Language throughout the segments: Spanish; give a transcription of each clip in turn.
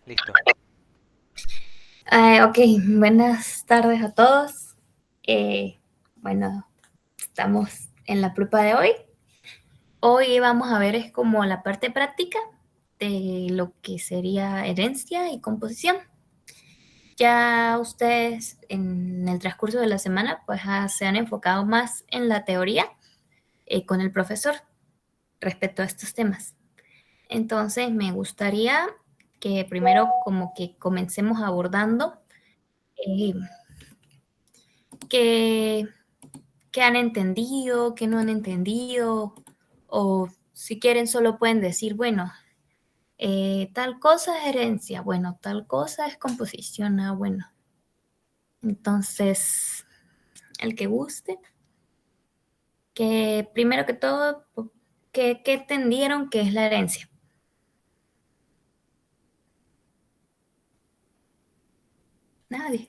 Listo. Ok, buenas tardes a todos. Eh, bueno, estamos en la prueba de hoy. Hoy vamos a ver es como la parte práctica de lo que sería herencia y composición. Ya ustedes en el transcurso de la semana pues se han enfocado más en la teoría con el profesor respecto a estos temas. Entonces me gustaría que primero como que comencemos abordando eh, qué qué han entendido, qué no han entendido, o si quieren solo pueden decir, bueno, tal cosa es herencia, bueno, tal cosa es composición, bueno. Entonces, el que guste, que primero que todo, ¿qué entendieron que es la herencia? Nadie,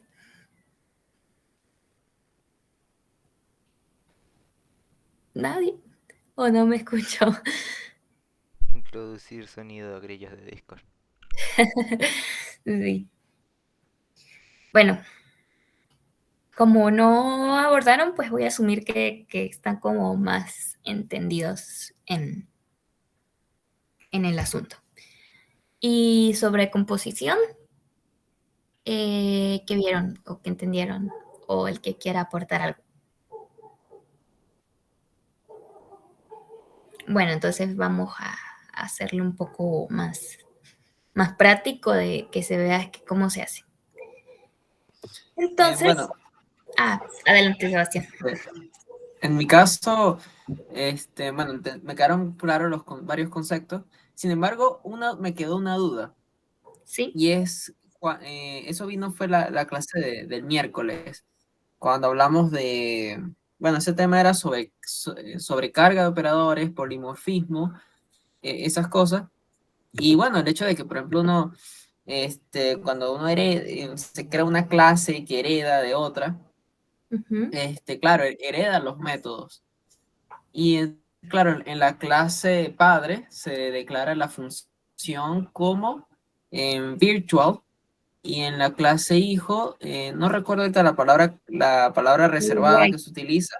nadie, o no me escuchó. Introducir sonido a grillos de Discord. Sí. Bueno, como no abordaron, pues voy a asumir que están como más entendidos en el asunto. Y sobre composición, ¿qué vieron o qué entendieron? O el que quiera aportar algo. Bueno, entonces vamos a hacerlo un poco más práctico de que se vea cómo se hace. Entonces, Bueno, adelante, Sebastián. eh, en mi caso, bueno, me quedaron claros varios conceptos. Sin embargo, me quedó una duda ¿Sí? y eso fue la clase del miércoles, cuando hablamos bueno, ese tema era sobrecarga de operadores, polimorfismo, esas cosas. Y bueno, el hecho de que, por ejemplo, cuando uno se crea una clase que hereda de otra, Ujú. claro, hereda los métodos. Claro, en la clase padre se declara la función como virtual y en la clase hijo, no recuerdo ahorita la palabra reservada Override. que se utiliza,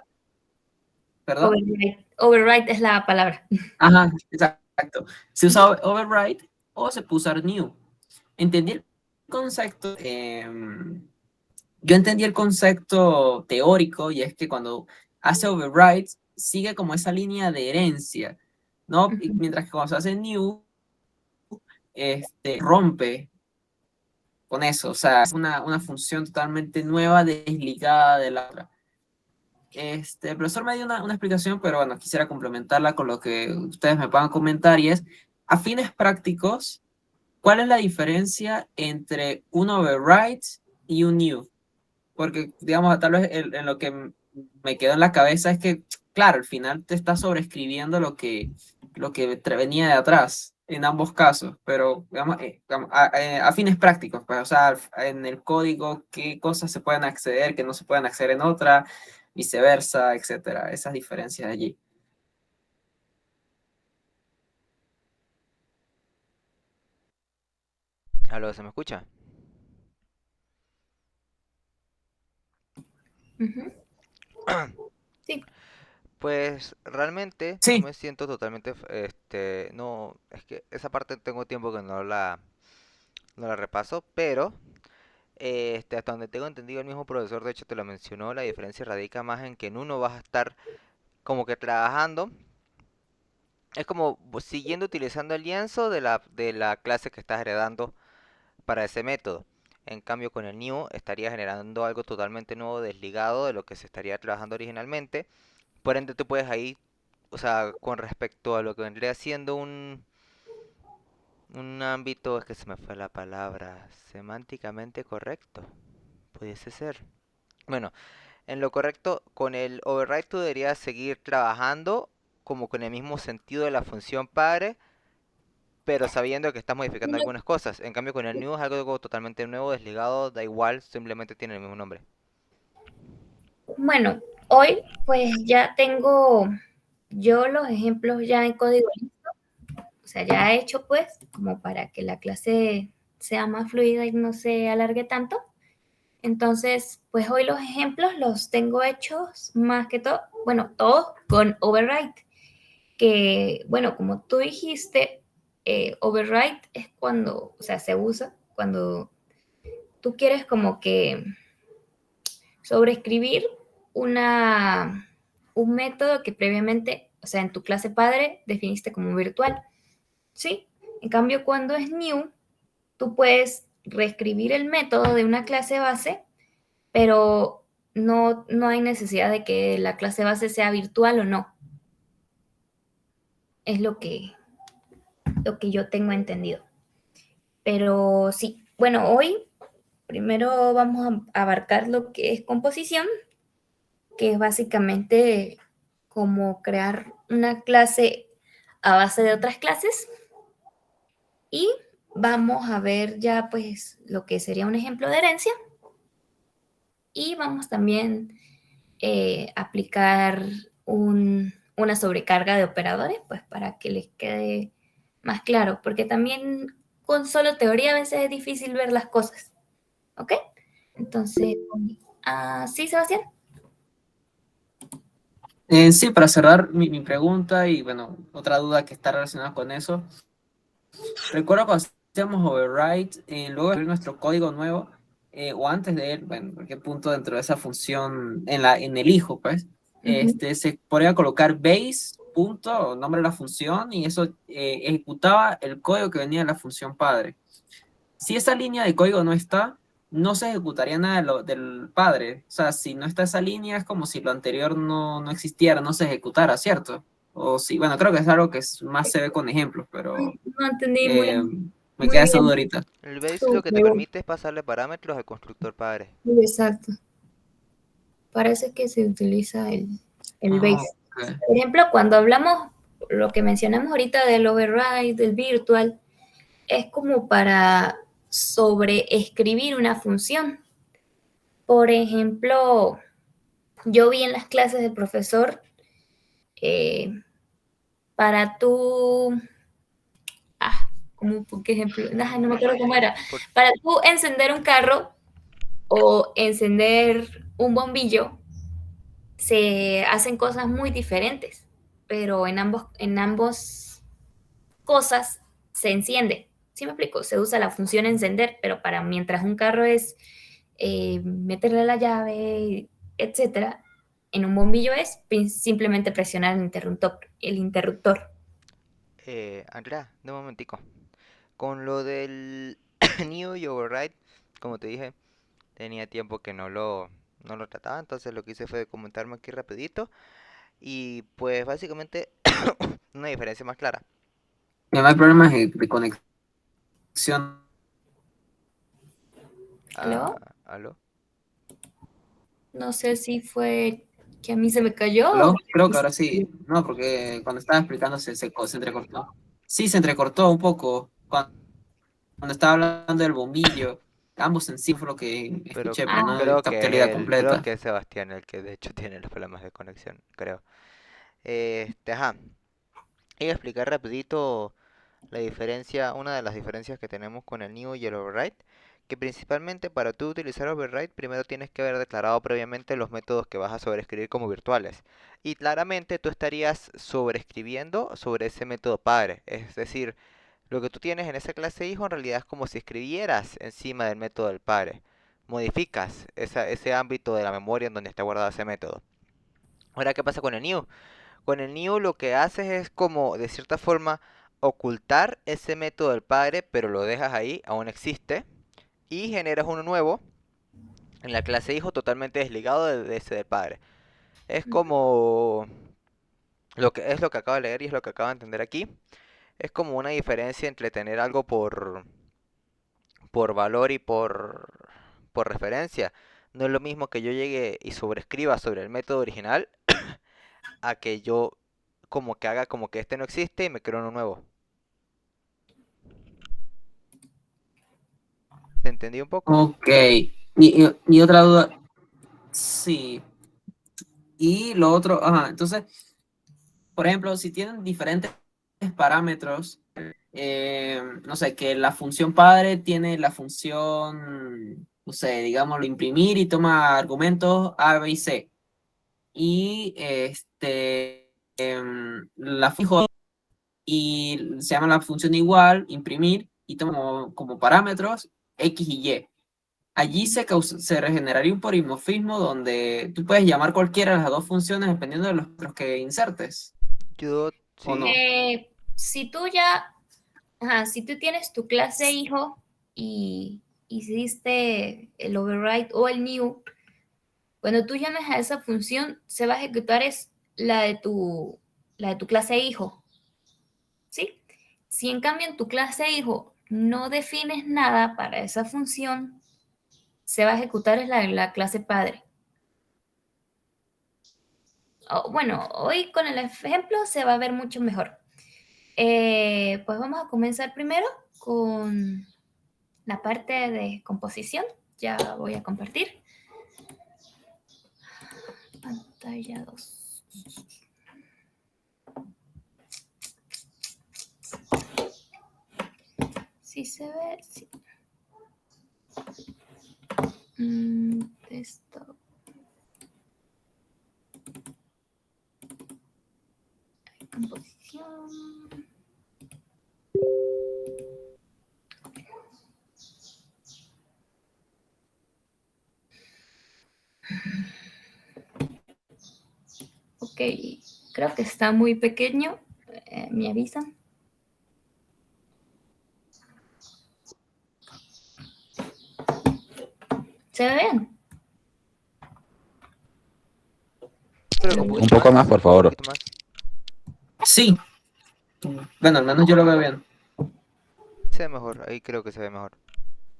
¿perdón? Override. Override es la palabra. Ajá, exacto. Se usa override o se puso usar new. Entendí el concepto, yo entendí el concepto teórico y es que cuando hace override sigue como esa línea de herencia, ¿no? Y Ujú. mientras que cuando se hace new, rompe con eso, o sea, es una función totalmente nueva, desligada de la otra. El profesor me dio una explicación, pero bueno, quisiera complementarla con lo que ustedes me puedan comentar y es, a fines prácticos, ¿cuál es la diferencia entre un override y un new? Porque, digamos, tal vez en lo que me quedó en la cabeza es que, claro, al final te está sobreescribiendo lo que venía de atrás, en ambos casos, pero, digamos, a fines prácticos, pues, o sea, en el código, qué cosas se pueden acceder, qué no se pueden acceder en otra, viceversa, etcétera, esas diferencias allí. ¿Aló, se me escucha? Ujú. Sí. Pues realmente no Sí, me siento totalmente, no, es que esa parte tengo tiempo que no la repaso, pero hasta donde tengo entendido el mismo profesor, de hecho te lo mencionó, la diferencia radica más en que en uno vas a estar como que trabajando, es como siguiendo utilizando el lienzo de la clase que estás heredando para ese método. En cambio, con el new estaría generando algo totalmente nuevo, desligado de lo que se estaría trabajando originalmente. Por ende, tú puedes ahí, o sea, con respecto a lo que vendría siendo un ámbito, es que se me fue la palabra, semánticamente correcto, pudiese ser. Bueno, en lo correcto, con el override tú deberías seguir trabajando como con el mismo sentido de la función padre, pero sabiendo que estás modificando algunas cosas. En cambio, con el new es algo totalmente nuevo, desligado, da igual, simplemente tiene el mismo nombre. Bueno, hoy pues ya tengo yo los ejemplos ya en código, o sea, ya he hecho pues como para que la clase sea más fluida y no se alargue tanto. Entonces, pues hoy los ejemplos los tengo hechos más que todo, bueno, todos con override, que, bueno, como tú dijiste, override es cuando, o sea, se usa cuando tú quieres como que sobreescribir un método que previamente, o sea, en tu clase padre definiste como virtual, ¿sí? En cambio, cuando es new, tú puedes reescribir el método de una clase base, pero no hay necesidad de que la clase base sea virtual o no. Es lo que yo tengo entendido. Pero sí, bueno, hoy primero vamos a abarcar lo que es composición, que es básicamente como crear una clase a base de otras clases. Y vamos a ver ya pues lo que sería un ejemplo de herencia. Y vamos también aplicar una sobrecarga de operadores, pues para que les quede más claro, porque también con solo teoría a veces es difícil ver las cosas, ¿ok? Entonces, sí, Sebastián. Sí, para cerrar mi pregunta y bueno, otra duda que está relacionada con eso. Recuerdo cuando hacíamos override, luego de escribir nuestro código nuevo, o antes de él, bueno, en cualquier punto dentro de esa función, en el hijo, pues, se podía colocar base, punto, o nombre de la función, y eso ejecutaba el código que venía de la función padre. Si esa línea de código no está, no se ejecutaría nada del padre. O sea, si no está esa línea, es como si lo anterior no existiera, no se ejecutara, ¿cierto? O sí, bueno, creo que es algo que más se ve con ejemplos, pero No entendí eh, me muy queda esa duda bien. ahorita. El base lo que te Súper, permite es pasarle parámetros al constructor padre. exacto. Parece que se utiliza el Ah, base. ok. Por ejemplo, cuando hablamos, lo que mencionamos ahorita del override, del virtual, es como para sobreescribir una función. Por ejemplo, yo vi en las clases del profesor, eh, para tú, como por qué ejemplo, no me acuerdo cómo era, Por- para tú encender un carro o encender un bombillo, se hacen cosas muy diferentes, pero en ambos cosas se enciende. ¿Sí me explico? Se usa la función encender, pero para mientras un carro es meterle la llave, etcétera, en un bombillo es simplemente presionar el interruptor. El interruptor. Andrea, de un momentico. Con lo del new y override, como te dije, tenía tiempo que no lo trataba, entonces lo que hice fue comentarme aquí rapidito y pues básicamente una diferencia más clara. Y no hay problemas de conexión. ¿Aló? ¿Aló? No sé si fue que a mí se me cayó. ¿Aló? Creo que ahora sí. No, porque cuando estaba explicando se entrecortó. Sí, se entrecortó un poco cuando estaba hablando del bombillo. Ambos en sí fue lo que Pero escuché, pero no creo capté la idea que creo completa. que es Sebastián el que de hecho tiene los problemas de conexión, creo. Ajá. Iba a explicar rapidito la diferencia, una de las diferencias que tenemos con el new y el override, que principalmente para tú utilizar override primero tienes que haber declarado previamente los métodos que vas a sobreescribir como virtuales. Y claramente tú estarías sobreescribiendo sobre ese método padre. Es decir, lo que tú tienes en esa clase hijo en realidad es como si escribieras encima del método del padre. Modificas ese ámbito de la memoria en donde está guardado ese método. Ahora, ¿qué pasa con el new? Con el new lo que haces es como de cierta forma ocultar ese método del padre, pero lo dejas ahí, aún existe, y generas uno nuevo en la clase hijo totalmente desligado de ese del padre. Es como lo que acabo de leer y es lo que acabo de entender aquí. Es como una diferencia entre tener algo por valor y por referencia. No es lo mismo que yo llegue y sobrescriba sobre el método original a que yo como que haga como que este no existe y me creo uno nuevo. ¿Se entendió un poco? Ok. Y otra duda. Sí. Y lo otro, ajá. Entonces, por ejemplo, si tienen diferentes parámetros, no sé, que la función padre tiene la función, no sé, digámoslo, imprimir y toma argumentos A, B y C. Y la fijo y se llama la función igual, imprimir, y toma como parámetros X y Y. Allí se regeneraría un polimorfismo donde tú puedes llamar cualquiera de las dos funciones dependiendo de los que insertes, Yo, ¿o sí. no? Si tú ya, ajá, si tú tienes tu clase hijo y hiciste el override o el new, cuando tú llames a esa función, se va a ejecutar es la de tu clase hijo, ¿sí? Si en cambio en tu clase hijo no defines nada para esa función, se va a ejecutar es la de la clase padre. Bueno, hoy con el ejemplo se va a ver mucho mejor. Pues vamos a comenzar primero con la parte de composición. Ya voy a compartir. Pantalla 2. Sí se ve, sí. Desktop. Composición. Ok, creo que está muy pequeño. ¿Me avisan? ¿Se ve bien? Pero un Un poquito poco más, más, por un favor. poquito más. Sí, bueno, al menos yo lo veo bien. Se ve mejor, ahí creo que se ve mejor.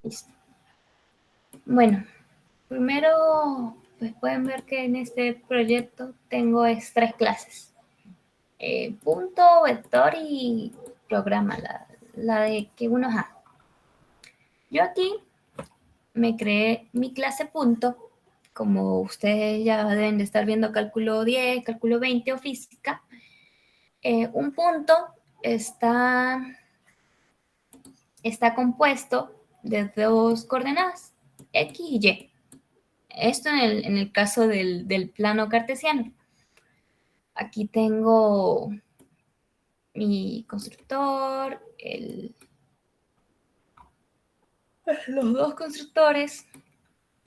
Listo. Bueno, primero, pues pueden ver que en este proyecto tengo tres clases. Punto, vector y programa, la de que uno es A. Yo aquí me creé mi clase punto, como ustedes ya deben de estar viendo cálculo 10, cálculo 20 o física. Un punto está, está compuesto de dos coordenadas, X y Y. Esto en el caso del plano cartesiano. Aquí tengo mi constructor, los dos constructores.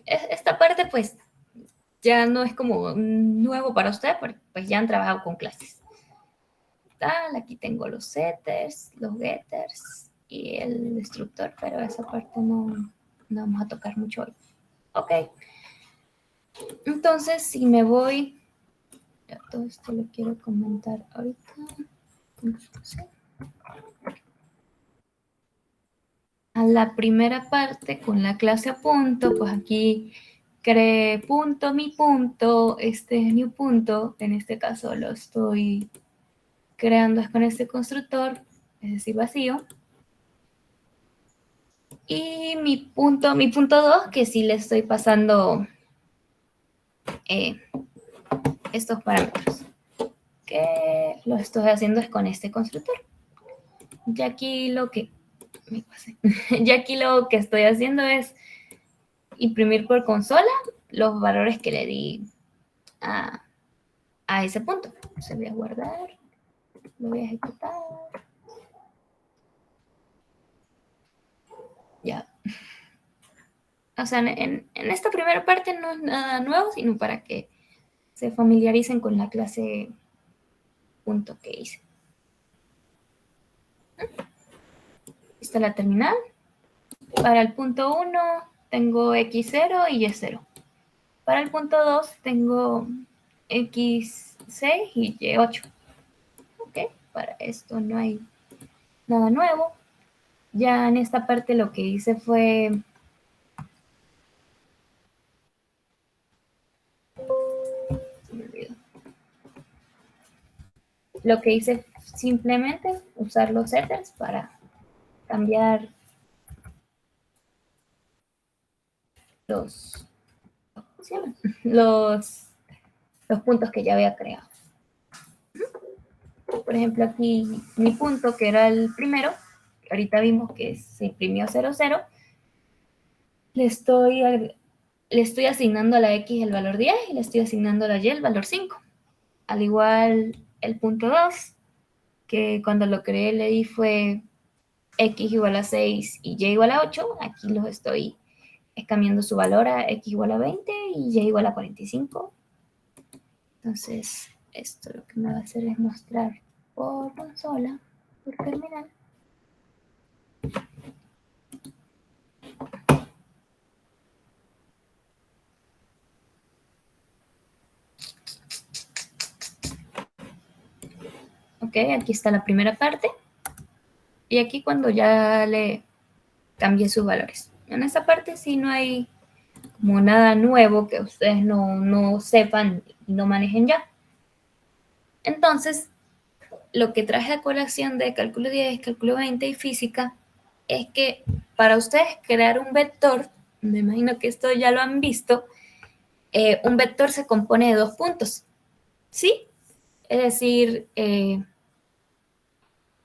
Esta parte pues ya no es como nuevo para ustedes, porque pues ya han trabajado con clases. Tal, aquí tengo los setters, los getters y el destructor, pero esa parte no vamos a tocar mucho hoy. Ok, entonces si me voy, ya todo esto lo quiero comentar ahorita. A la primera parte con la clase a punto, pues aquí creé punto, mi punto, este es new punto, en este caso lo estoy creando es con este constructor, es decir, vacío. Y mi punto 2, que sí le estoy pasando estos parámetros, que lo estoy haciendo es con este constructor. Ya aquí lo que me pasé. Ya aquí lo que estoy haciendo es imprimir por consola los valores que le di a ese punto. Se voy a guardar, lo voy a ejecutar. Ya. O sea, en esta primera parte no es nada nuevo, sino para que se familiaricen con la clase punto que hice. Esta es la terminal. Para el punto 1 tengo x0 y y0. Para el punto 2 tengo x6 y y8. Ok, para esto no hay nada nuevo. Ya en esta parte lo que hice fue lo que hice simplemente usar los setters para cambiar los, ¿cómo se llama? Los puntos que ya había creado. Por ejemplo, aquí mi punto, que era el primero, ahorita vimos que se imprimió 0, 0, le estoy asignando a la X el valor 10 y le estoy asignando a la Y el valor 5. Al igual el punto 2, que cuando lo creé le di fue X igual a 6 y Y igual a 8. Aquí los estoy cambiando su valor a X igual a 20 y Y igual a 45. Entonces, esto lo que me va a hacer es mostrar por consola, por terminal. Ok, aquí está la primera parte. Y aquí cuando ya le cambié sus valores. En esta parte sí no hay como nada nuevo que ustedes no sepan y no manejen ya. Entonces, lo que traje a colación de cálculo 10, cálculo 20 y física es que para ustedes crear un vector, me imagino que esto ya lo han visto, un vector se compone de 2 puntos, ¿sí? Es decir,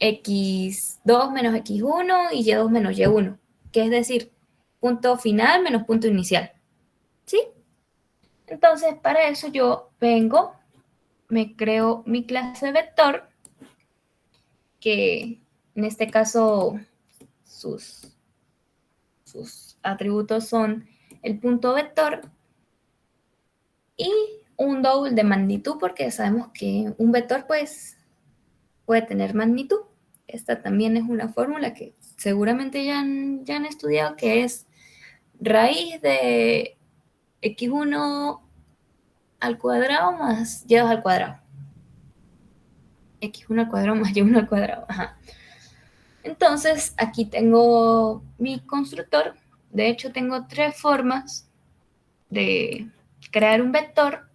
x2 menos x1 y y2 menos y1, que es decir, punto final menos punto inicial, ¿sí? Entonces, para eso yo vengo, me creo mi clase vector, que en este caso sus atributos son el punto vector y un double de magnitud, porque sabemos que un vector pues puede tener magnitud. Esta también es una fórmula que seguramente ya han estudiado, que es raíz de x1 al cuadrado más y2 al cuadrado. X1 al cuadrado más y1 al cuadrado. Ajá. Entonces, aquí tengo mi constructor. De hecho, tengo 3 formas de crear un vector.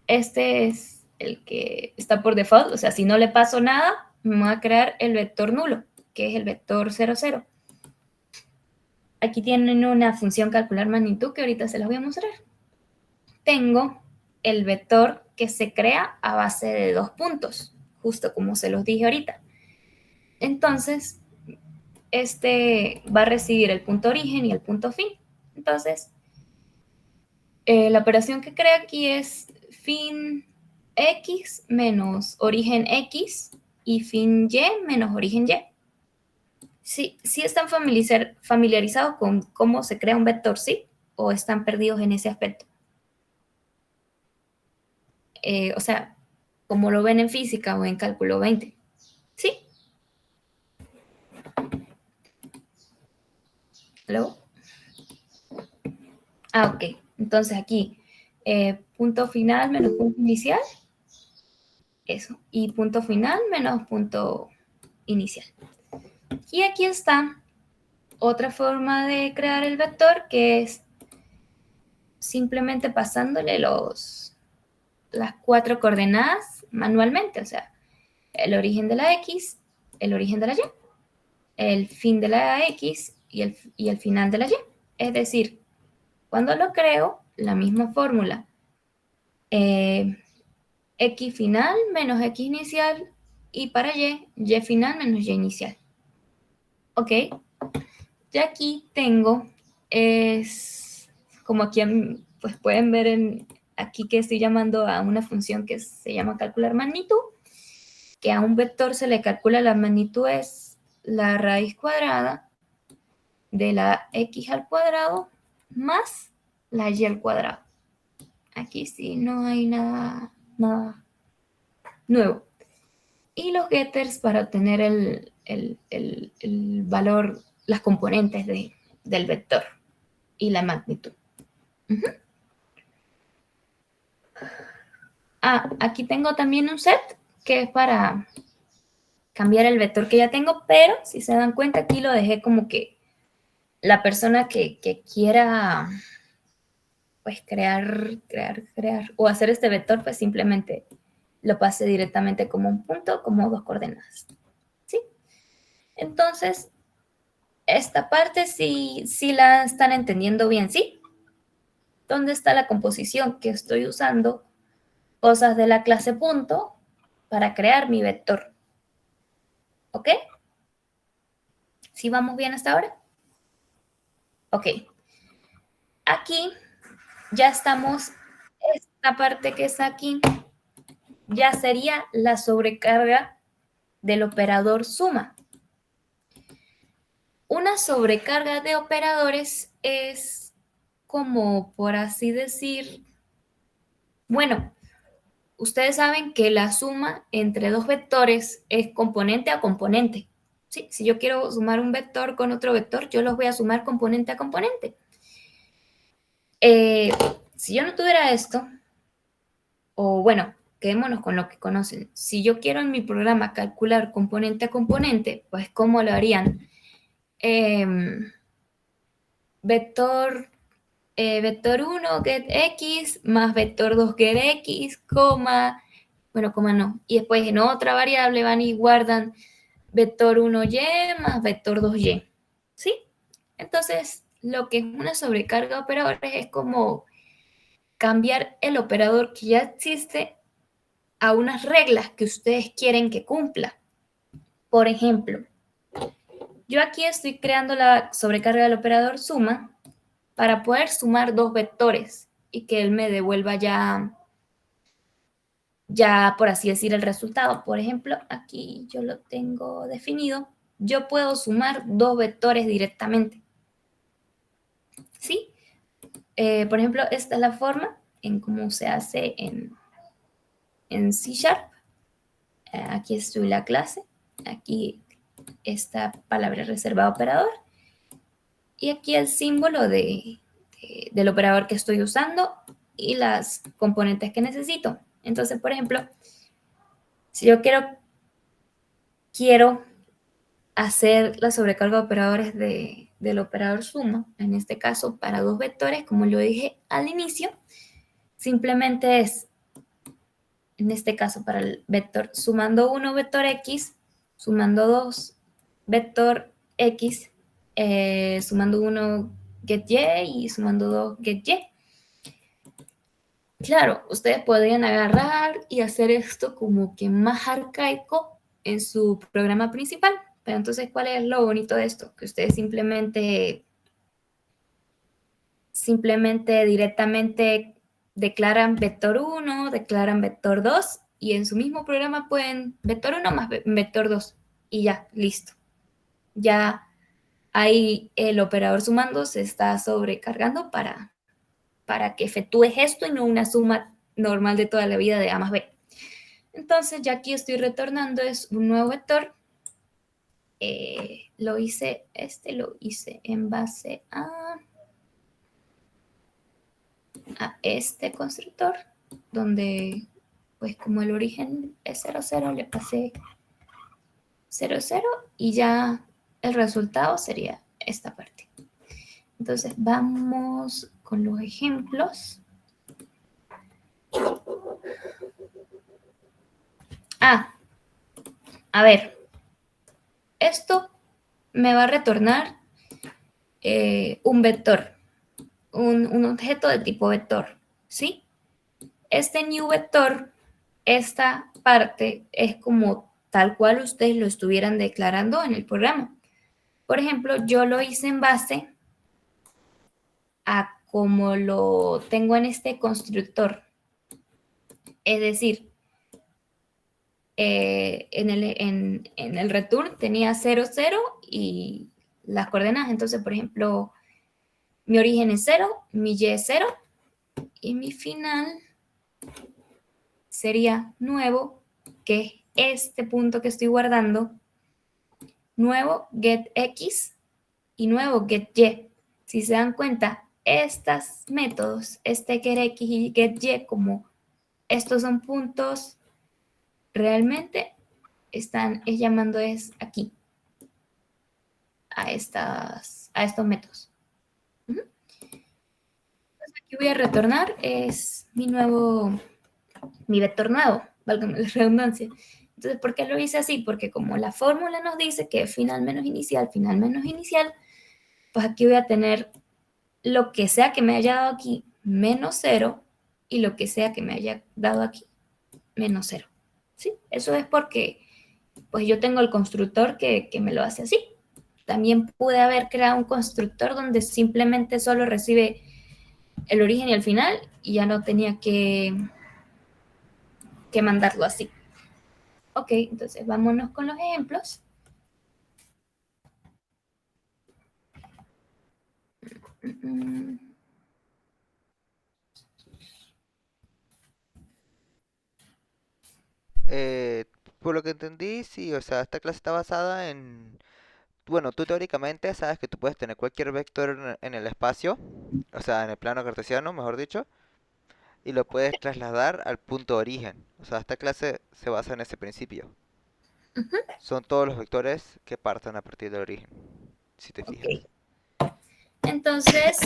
Este es el que está por default. O sea, si no le paso nada, me va a crear el vector nulo, que es el vector 0, 0. Aquí tienen una función calcular magnitud que ahorita se las voy a mostrar. Tengo el vector que se crea a base de 2 puntos, justo como se los dije ahorita. Entonces, este va a recibir el punto origen y el punto fin. Entonces, la operación que crea aquí es fin x menos origen x y fin y menos origen y. Sí, sí están familiarizados con cómo se crea un vector, ¿sí? ¿O están perdidos en ese aspecto? O sea, como lo ven en física o en cálculo 20. ¿Sí? ¿Hello? Ah, ok. Entonces aquí, punto final menos punto inicial. Eso. Y punto final menos punto inicial. Y aquí está otra forma de crear el vector, que es simplemente pasándole las 4 coordenadas manualmente. O sea, el origen de la X, el origen de la Y, el fin de la X y el final de la Y. Es decir, cuando lo creo, la misma fórmula. X final menos X inicial y para Y final menos Y inicial. ¿Ok? Ya aquí tengo, es como aquí pues pueden ver aquí que estoy llamando a una función que se llama calcular magnitud, que a un vector se le calcula la magnitud es la raíz cuadrada de la X al cuadrado más la Y al cuadrado. Aquí sí no hay nada nuevo. Y los getters para obtener el valor, las componentes del vector y la magnitud. Aquí tengo también un set que es para cambiar el vector que ya tengo, pero si se dan cuenta aquí lo dejé como que la persona que quiera pues crear o hacer este vector pues simplemente lo pase directamente como un punto, como 2 coordenadas. ¿Sí? Entonces, esta parte sí la están entendiendo bien, ¿sí? ¿Dónde está la composición que estoy usando? Cosas de la clase punto para crear mi vector. ¿Ok? ¿Sí vamos bien hasta ahora? Ok. Aquí ya estamos, esta parte que está aquí, ya sería la sobrecarga del operador suma. Una sobrecarga de operadores es como, por así decir, bueno, ustedes saben que la suma entre dos vectores es componente a componente. ¿Sí? Si yo quiero sumar un vector con otro vector, yo los voy a sumar componente a componente. Si yo no tuviera esto, o bueno, quedémonos con lo que conocen. Si yo quiero en mi programa calcular componente a componente, pues ¿cómo lo harían? Vector, vector 1 get x más vector 2 get x, coma, bueno, coma no. Y después en otra variable van y guardan vector 1y más vector 2y. ¿Sí? Entonces, lo que es una sobrecarga de operadores es como cambiar el operador que ya existe a unas reglas que ustedes quieren que cumpla. Por ejemplo, yo aquí estoy creando la sobrecarga del operador suma para poder sumar dos vectores y que él me devuelva ya por así decir, el resultado. Por ejemplo, aquí yo lo tengo definido. Yo puedo sumar dos vectores directamente. ¿Sí? Por ejemplo, esta es la forma en cómo se hace en C Sharp. Aquí estoy la clase. Aquí esta palabra reservada operador. Y aquí el símbolo del operador que estoy usando y las componentes que necesito. Entonces, por ejemplo, si yo quiero hacer la sobrecarga de operadores del operador suma, en este caso para dos vectores, como lo dije al inicio, simplemente es, en este caso para el vector, sumando 1 vector x, sumando 2 vector x, sumando 1 get y y sumando 2 get y. Claro, ustedes podrían agarrar y hacer esto como que más arcaico en su programa principal. Pero entonces, ¿cuál es lo bonito de esto? Que ustedes simplemente directamente declaran vector 1, declaran vector 2 y en su mismo programa pueden vector 1 más vector 2 y ya, listo. Ya ahí el operador sumando se está sobrecargando para que efectúes esto y no una suma normal de toda la vida de A más B. Entonces, ya aquí estoy retornando es un nuevo vector. Lo hice en base a este constructor, donde pues como el origen es 0, 0, le pasé 0, 0 y ya el resultado sería esta parte. Entonces vamos con los ejemplos. A ver, esto me va a retornar un vector, un objeto de tipo vector, ¿sí? Este new vector, esta parte es como tal cual ustedes lo estuvieran declarando en el programa. Por ejemplo, yo lo hice en base a como lo tengo en este constructor. Es decir, en el return tenía 0, 0 y las coordenadas. Entonces, por ejemplo, mi origen es 0, mi y es 0 y mi final sería nuevo, que es este punto que estoy guardando, nuevo get x y nuevo get y. Si se dan cuenta, estos métodos, este get x y get y, como estos son puntos, realmente están llamando es aquí a estos métodos. Entonces, aquí voy a retornar es mi vector nuevo, valga la redundancia. Entonces, ¿por qué lo hice así? Porque como la fórmula nos dice que final menos inicial, pues aquí voy a tener lo que sea que me haya dado aquí menos 0 y lo que sea que me haya dado aquí menos 0. ¿Sí? Eso es porque pues yo tengo el constructor que me lo hace así. también pude haber creado un constructor donde simplemente solo recibe el origen y el final y ya no tenía que mandarlo así. Ok, entonces vámonos con los ejemplos. Eh, por lo que entendí, sí, o sea, esta clase está basada en... Bueno, tú teóricamente sabes que tú puedes tener cualquier vector en el espacio, o sea, en el plano cartesiano, mejor dicho, y lo puedes trasladar al punto de origen. O sea, esta clase se basa en ese principio. Son todos los vectores que parten a partir del origen, si te Ok, fijas. entonces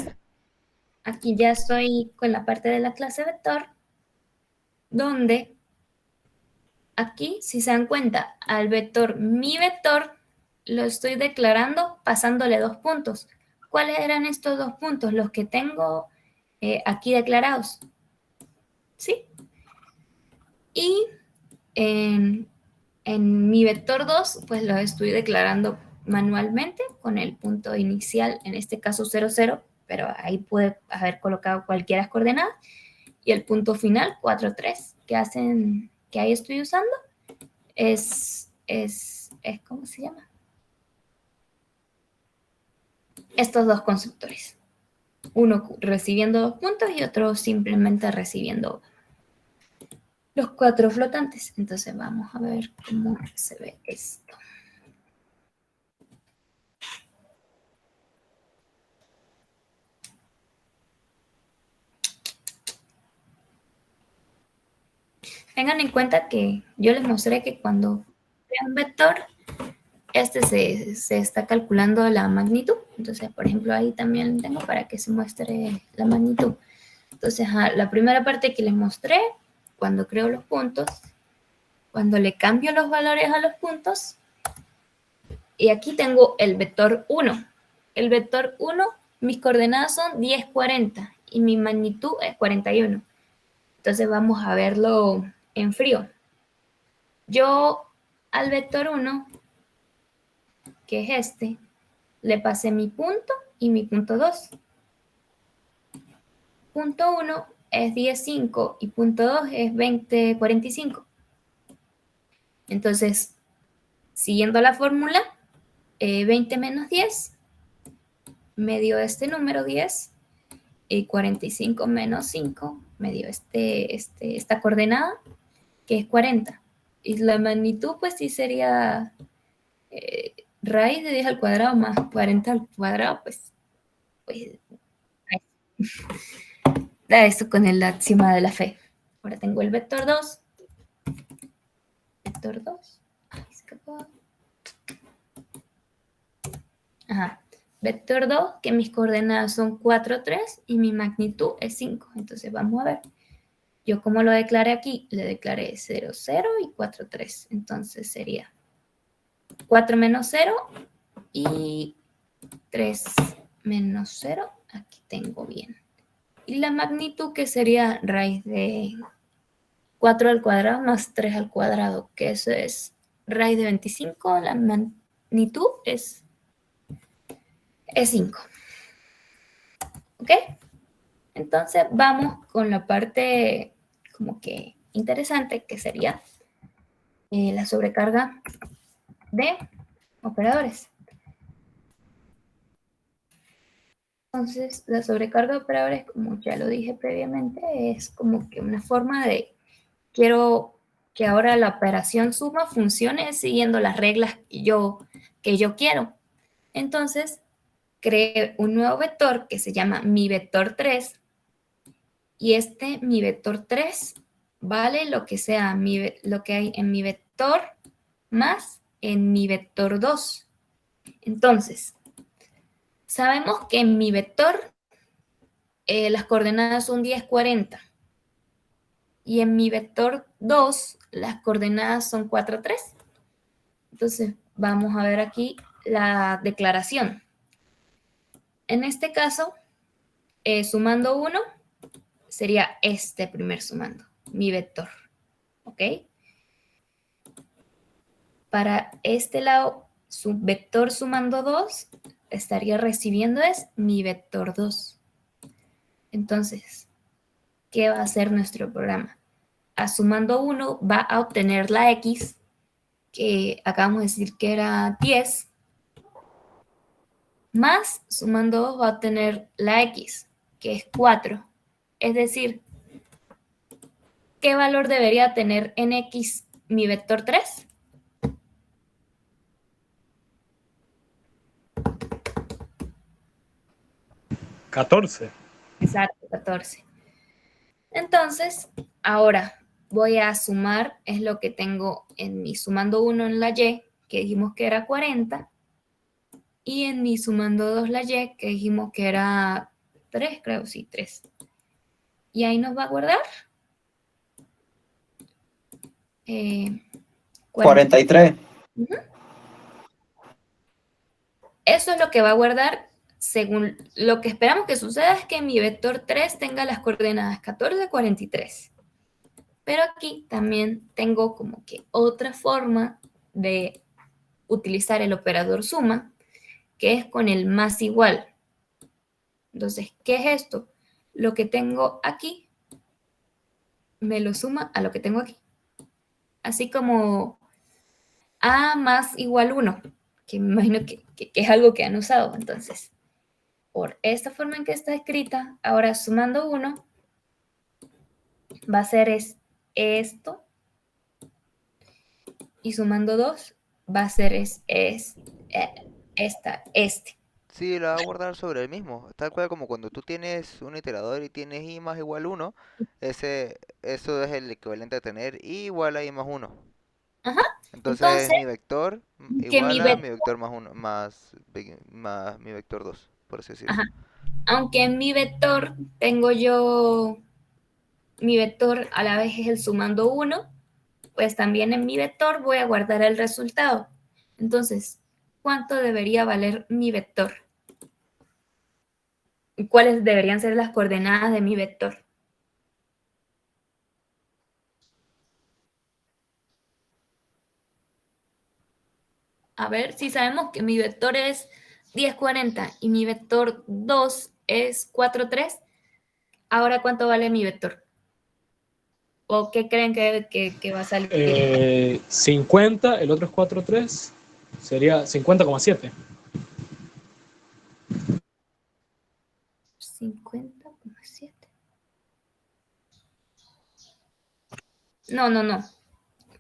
aquí ya estoy con la parte de la clase vector, donde aquí, si se dan cuenta, al vector mi vector lo estoy declarando pasándole 2 puntos. ¿Cuáles eran estos 2 puntos? Los que tengo aquí declarados. ¿Sí? Y en mi vector 2, pues lo estoy declarando manualmente con el punto inicial, en este caso 0, 0, pero ahí puede haber colocado cualquiera coordenada, y el punto final 4, 3, que ahí estoy usando, es ¿cómo se llama? Estos dos constructores. Uno recibiendo 2 puntos y otro simplemente recibiendo los 4 flotantes. Entonces vamos a ver cómo se ve esto. Tengan en cuenta que yo les mostré que cuando crea un vector, se está calculando la magnitud. Entonces, por ejemplo, ahí también tengo para que se muestre la magnitud. Entonces, la primera parte que les mostré, cuando creo los puntos, cuando le cambio los valores a los puntos, y aquí tengo el vector 1. El vector 1, mis coordenadas son 10, 40 y mi magnitud es 41. Entonces vamos a verlo en frío. Yo al vector 1, que es este, le pasé mi punto y mi punto 2. Punto 1 es 10, 5 y punto 2 es 20, 45. Entonces, siguiendo la fórmula, 20 menos 10 me dio este número 10 y 45 menos 5 me dio esta coordenada que es 40. Y la magnitud pues sí sería raíz de 10 al cuadrado más 40 al cuadrado, pues da eso con el axioma de la fe. Ahora tengo el vector 2. Vector 2. Ay, escapó. Ajá. Vector 2, que mis coordenadas son 4, 3 y mi magnitud es 5. Entonces vamos a ver. Yo como lo declaré aquí, le declaré 0, 0 y 4, 3. Entonces sería 4 menos 0 y 3 menos 0. Aquí tengo bien. Y la magnitud que sería raíz de 4 al cuadrado más 3 al cuadrado, que eso es raíz de 25. La magnitud es 5. ¿Ok? Entonces vamos con la parte como que interesante, que sería la sobrecarga de operadores. Entonces, la sobrecarga de operadores, como ya lo dije previamente, es como que una forma de quiero que ahora la operación suma funcione siguiendo las reglas que yo quiero. Entonces, creé un nuevo vector que se llama mi vector 3 y mi vector 3 vale lo que sea lo que hay en mi vector más en mi vector 2. Entonces, sabemos que en mi vector las coordenadas son 10, 40 y en mi vector 2 las coordenadas son 4, 3. Entonces, vamos a ver aquí la declaración. En este caso, sumando 1 sería este primer sumando, mi vector. ¿Ok? Para este lado, su vector sumando 2 estaría recibiendo es mi vector 2. Entonces, ¿qué va a hacer nuestro programa? A sumando 1 va a obtener la X, que acabamos de decir que era 10, más sumando 2 va a obtener la X, que es 4. Es decir, ¿qué valor debería tener en X mi vector 3? ¿14? Exacto, 14. Entonces, ahora voy a sumar, es lo que tengo en mi sumando 1 en la Y, que dijimos que era 40, y en mi sumando 2 la Y, que dijimos que era 3, creo, sí, 3. Y ahí nos va a guardar 40. 43. Ujú. Eso es lo que va a guardar según lo que esperamos que suceda es que mi vector 3 tenga las coordenadas 14, 43. Pero aquí también tengo como que otra forma de utilizar el operador suma, que es con el más igual. Entonces, ¿qué es esto? Lo que tengo aquí me lo suma a lo que tengo aquí. Así como A más igual 1, que me imagino que es algo que han usado. Entonces, por esta forma en que está escrita, ahora sumando 1 va a ser esto, y sumando 2 va a ser este. Sí, la va a guardar sobre el mismo, tal cual como cuando tú tienes un iterador y tienes i más igual 1, eso es el equivalente a tener i igual a i más 1. Ajá. Entonces Entonces, mi vector que mi igual a mi vector más 1, más mi vector 2, por así decirlo. ajá, aunque en mi vector tengo yo, mi vector a la vez es el sumando 1, pues también en mi vector voy a guardar el resultado. Entonces, ¿cuánto debería valer mi vector? ¿Cuáles deberían ser las coordenadas de mi vector? A ver, si sabemos que mi vector es 10, 40 y mi vector 2 es 4, 3, ahora ¿cuánto vale mi vector? ¿O qué creen que va a salir? 50, el otro es 4,3, sería 50,7. 50,7. No.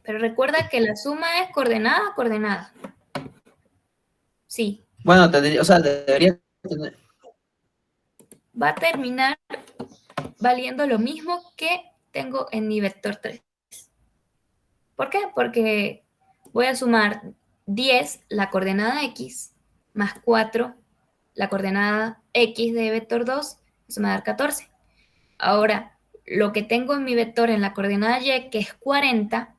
Pero recuerda que la suma es coordenada a coordenada. Sí, Bueno, o sea, debería tener. va a terminar valiendo lo mismo que tengo en mi vector 3. ¿Por qué? Porque voy a sumar 10, la coordenada x, más 4, la coordenada x de vector 2, eso me va a dar 14. Ahora, lo que tengo en mi vector en la coordenada y, que es 40,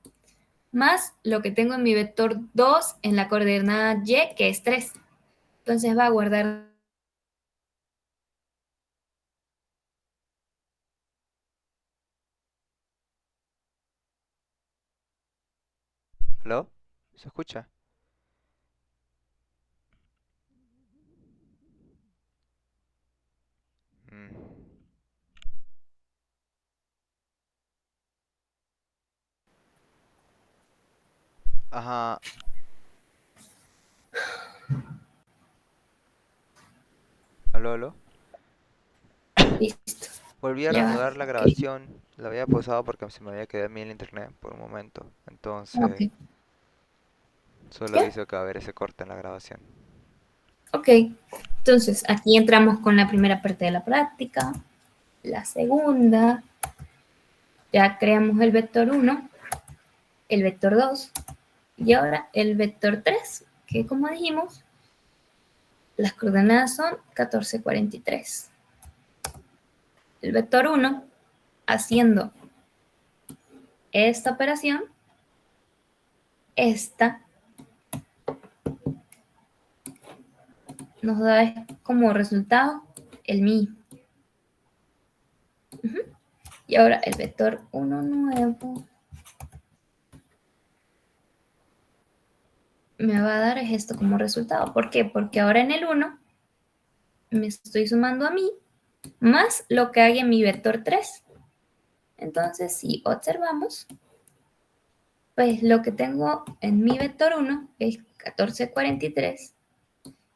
más lo que tengo en mi vector 2 en la coordenada y, que es 3. Entonces va a guardar. ¿Aló? ¿Se escucha? Mm. Ajá. ¿Aló? Listo. Volví a Ya va. reanudar la Ok. grabación, la había pausado porque se me había quedado a mí el internet por un momento, entonces Ok. solo ¿Ya? hizo que haber ese corte en la grabación. Ok. Entonces, aquí entramos con la primera parte de la práctica. La segunda, ya creamos el vector 1, el vector 2 y ahora el vector 3, que como dijimos, las coordenadas son 14, 43. El vector 1, haciendo esta operación, esta nos da como resultado el mismo. Y ahora el vector 1 nuevo me va a dar es esto como resultado. ¿Por qué? Porque ahora en el 1 me estoy sumando a mí más lo que hay en mi vector 3. Entonces, si observamos, pues lo que tengo en mi vector 1 es 1443.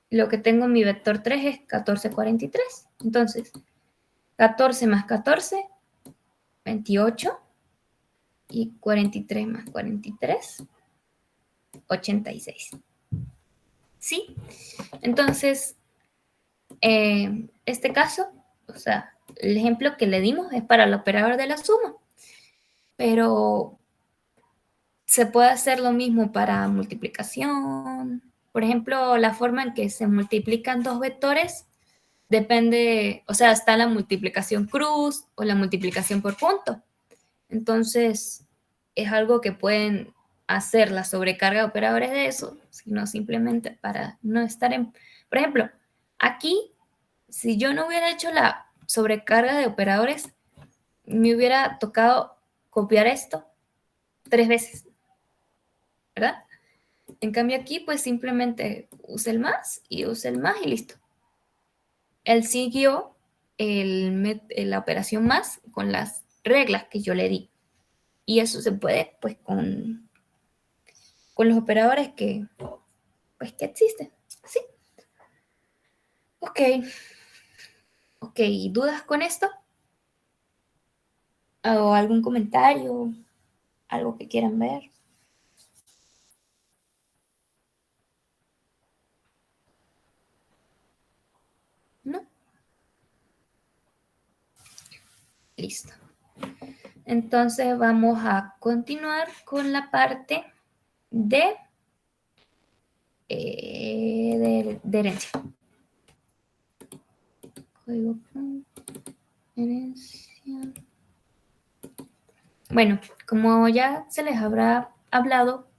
Lo que tengo en mi vector 3 es 1443. Entonces, 14 más 14, 28. Y 43 más 43, 86. ¿Sí? Entonces, este caso, o sea, el ejemplo que le dimos es para el operador de la suma, pero se puede hacer lo mismo para multiplicación. Por ejemplo, la forma en que se multiplican dos vectores depende, o sea, está la multiplicación cruz o la multiplicación por punto. Entonces, es algo que pueden hacer la sobrecarga de operadores de eso, sino simplemente para no estar en... Por ejemplo, aquí, si yo no hubiera hecho la sobrecarga de operadores, me hubiera tocado copiar esto 3 veces, ¿verdad? En cambio aquí, pues simplemente use el más y use el más y listo. Él siguió la operación más con las reglas que yo le di. Y eso se puede, pues, con los operadores pues, que existen. ¿Sí? Ok. Ok, ¿dudas con esto? ¿O algún comentario? ¿Algo que quieran ver? ¿No? Listo. Entonces vamos a continuar con la parte de herencia. Código herencia. Bueno, como ya se les habrá hablado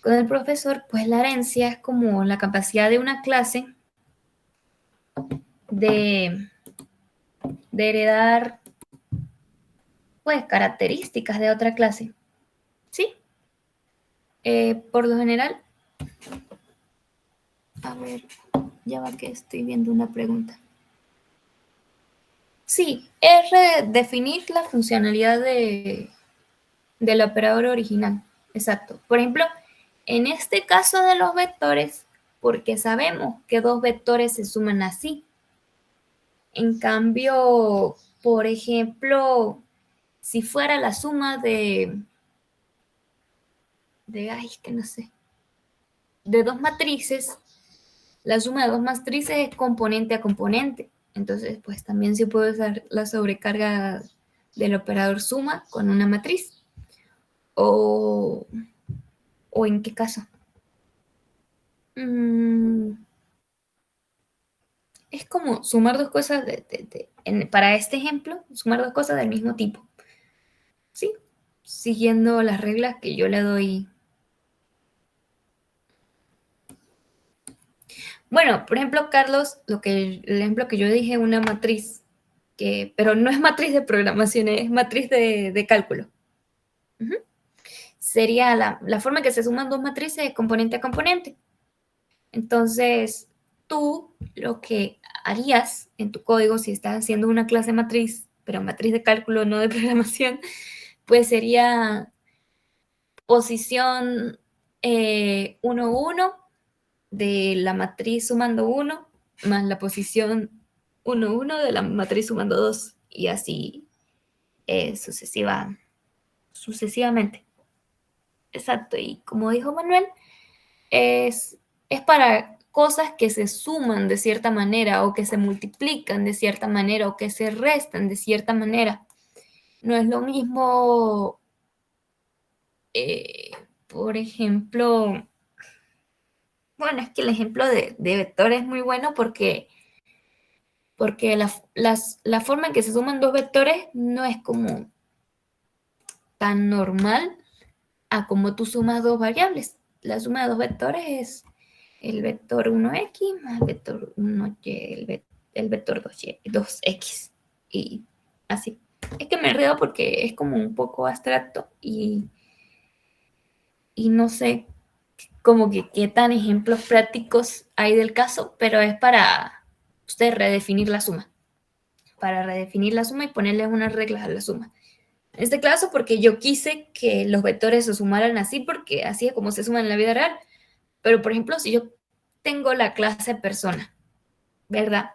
con el profesor, pues la herencia es como la capacidad de una clase de heredar, pues, características de otra clase. ¿Sí? Por lo general, a ver, ya va que estoy viendo una pregunta. Sí, es redefinir la funcionalidad del operador original. Exacto. Por ejemplo, en este caso de los vectores, porque sabemos que dos vectores se suman así. En cambio, por ejemplo, si fuera la suma ay, que no sé, de dos matrices, la suma de dos matrices es componente a componente. Entonces, pues también se puede usar la sobrecarga del operador suma con una matriz. ¿O en qué caso? Es como sumar dos cosas, para este ejemplo, sumar dos cosas del mismo tipo. ¿Sí? Siguiendo las reglas que yo le doy. Bueno, por ejemplo, Carlos, el ejemplo que yo dije, una matriz, pero no es matriz de programación, es matriz de cálculo. Uh-huh. Sería la forma en que se suman dos matrices de componente a componente. Entonces, tú lo que harías en tu código, si estás haciendo una clase matriz, pero matriz de cálculo, no de programación, pues sería posición 1, 1 de la matriz sumando 1 más la posición 1, 1 de la matriz sumando 2 y así sucesivamente. Exacto, y como dijo Manuel, es para cosas que se suman de cierta manera o que se multiplican de cierta manera o que se restan de cierta manera. No es lo mismo, por ejemplo, bueno, es que el ejemplo de vector es muy bueno porque la forma en que se suman dos vectores no es como tan normal a como tú sumas dos variables. La suma de dos vectores es el vector 1x más el vector 1y, el vector 2x. Y así. Es que me enredo porque es como un poco abstracto y no sé como que qué tan ejemplos prácticos hay del caso, pero es para usted redefinir la suma. Para redefinir la suma y ponerle unas reglas a la suma. En este caso, porque yo quise que los vectores se sumaran así, porque así es como se suman en la vida real. Pero, por ejemplo, si yo tengo la clase persona, ¿verdad?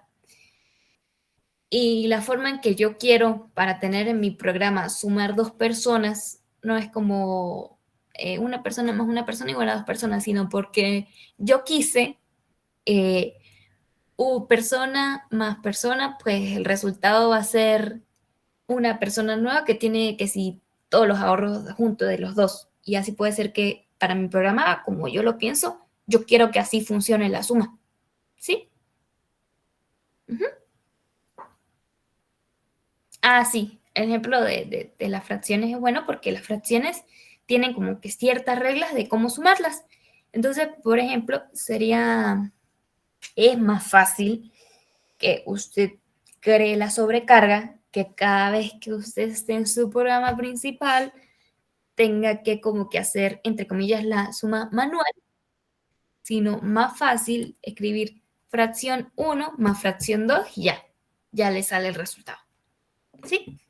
Y la forma en que yo quiero para tener en mi programa sumar dos personas, no es como una persona más una persona igual a dos personas, sino porque yo quise persona más persona, pues el resultado va a ser una persona nueva que tiene que si todos los ahorros juntos de los dos. Y así puede ser que para mi programa, como yo lo pienso, yo quiero que así funcione la suma. ¿Sí? Uh-huh. Ah, sí. El ejemplo de las fracciones es bueno porque las fracciones tienen como que ciertas reglas de cómo sumarlas. Entonces, por ejemplo, es más fácil que usted cree la sobrecarga, que cada vez que usted esté en su programa principal, tenga que como que hacer, entre comillas, la suma manual, sino más fácil escribir fracción 1 más fracción 2 y ya le sale el resultado. ¿Sí?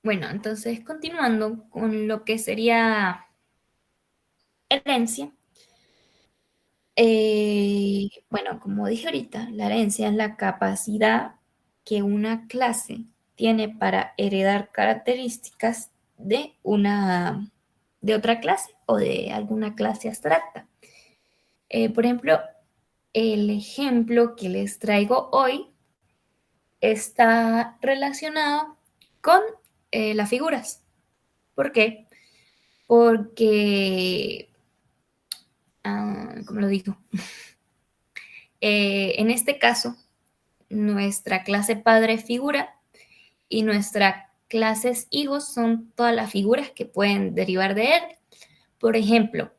Bueno, entonces continuando con lo que sería herencia. Bueno, como dije ahorita, la herencia es la capacidad que una clase tiene para heredar características de otra clase o de alguna clase abstracta. Por ejemplo, el ejemplo que les traigo hoy está relacionado con las figuras. ¿Por qué? Porque, ¿cómo lo digo? En este caso, nuestra clase padre es figura y nuestra clases hijos son todas las figuras que pueden derivar de él. Por ejemplo,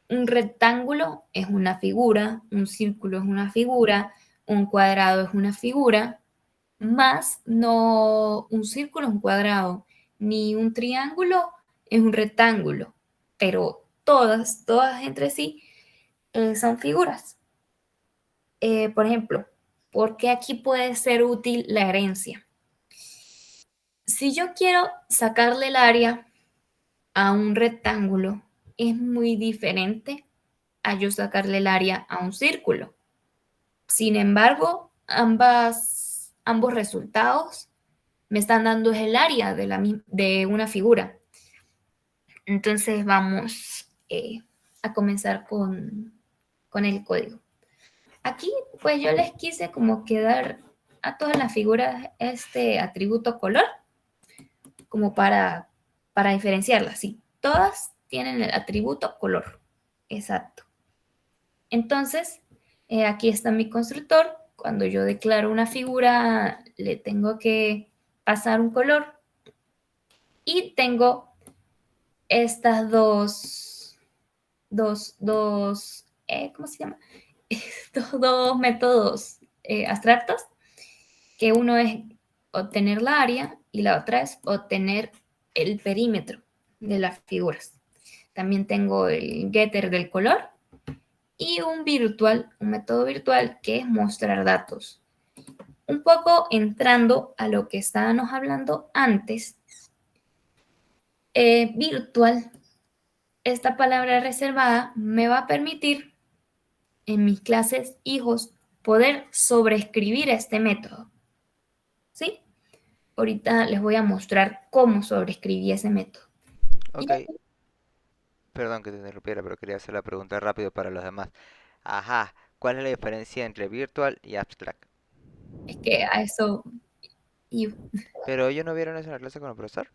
un rectángulo es una figura, un círculo es una figura, un cuadrado es una figura, más no un círculo es un cuadrado, ni un triángulo es un rectángulo, pero todas entre sí son figuras. Por ejemplo, ¿por qué aquí puede ser útil la herencia? Si yo quiero sacarle el área a un rectángulo, es muy diferente a yo sacarle el área a un círculo. Sin embargo, ambos resultados me están dando el área de una figura. Entonces vamos a comenzar con el código. Aquí pues yo les quise como que dar a todas las figuras este atributo color como para diferenciarlas. Sí, todas tienen el atributo color. Exacto. Entonces, aquí está mi constructor. Cuando yo declaro una figura, le tengo que pasar un color. Y tengo estas ¿cómo se llama? Estos dos métodos abstractos, que uno es obtener la área y la otra es obtener el perímetro de las figuras. También tengo el getter del color y un método virtual que es mostrar datos. Un poco entrando a lo que estábamos hablando antes, virtual, esta palabra reservada me va a permitir en mis clases hijos poder sobreescribir este método. ¿Sí? Ahorita les voy a mostrar cómo sobreescribí ese método. Ok, perdón que te interrumpiera, pero quería hacer la pregunta rápido para los demás. Ajá, ¿cuál es la diferencia entre virtual y abstract? Es que a eso... Y, Pero ellos no vieron eso en la clase con el profesor.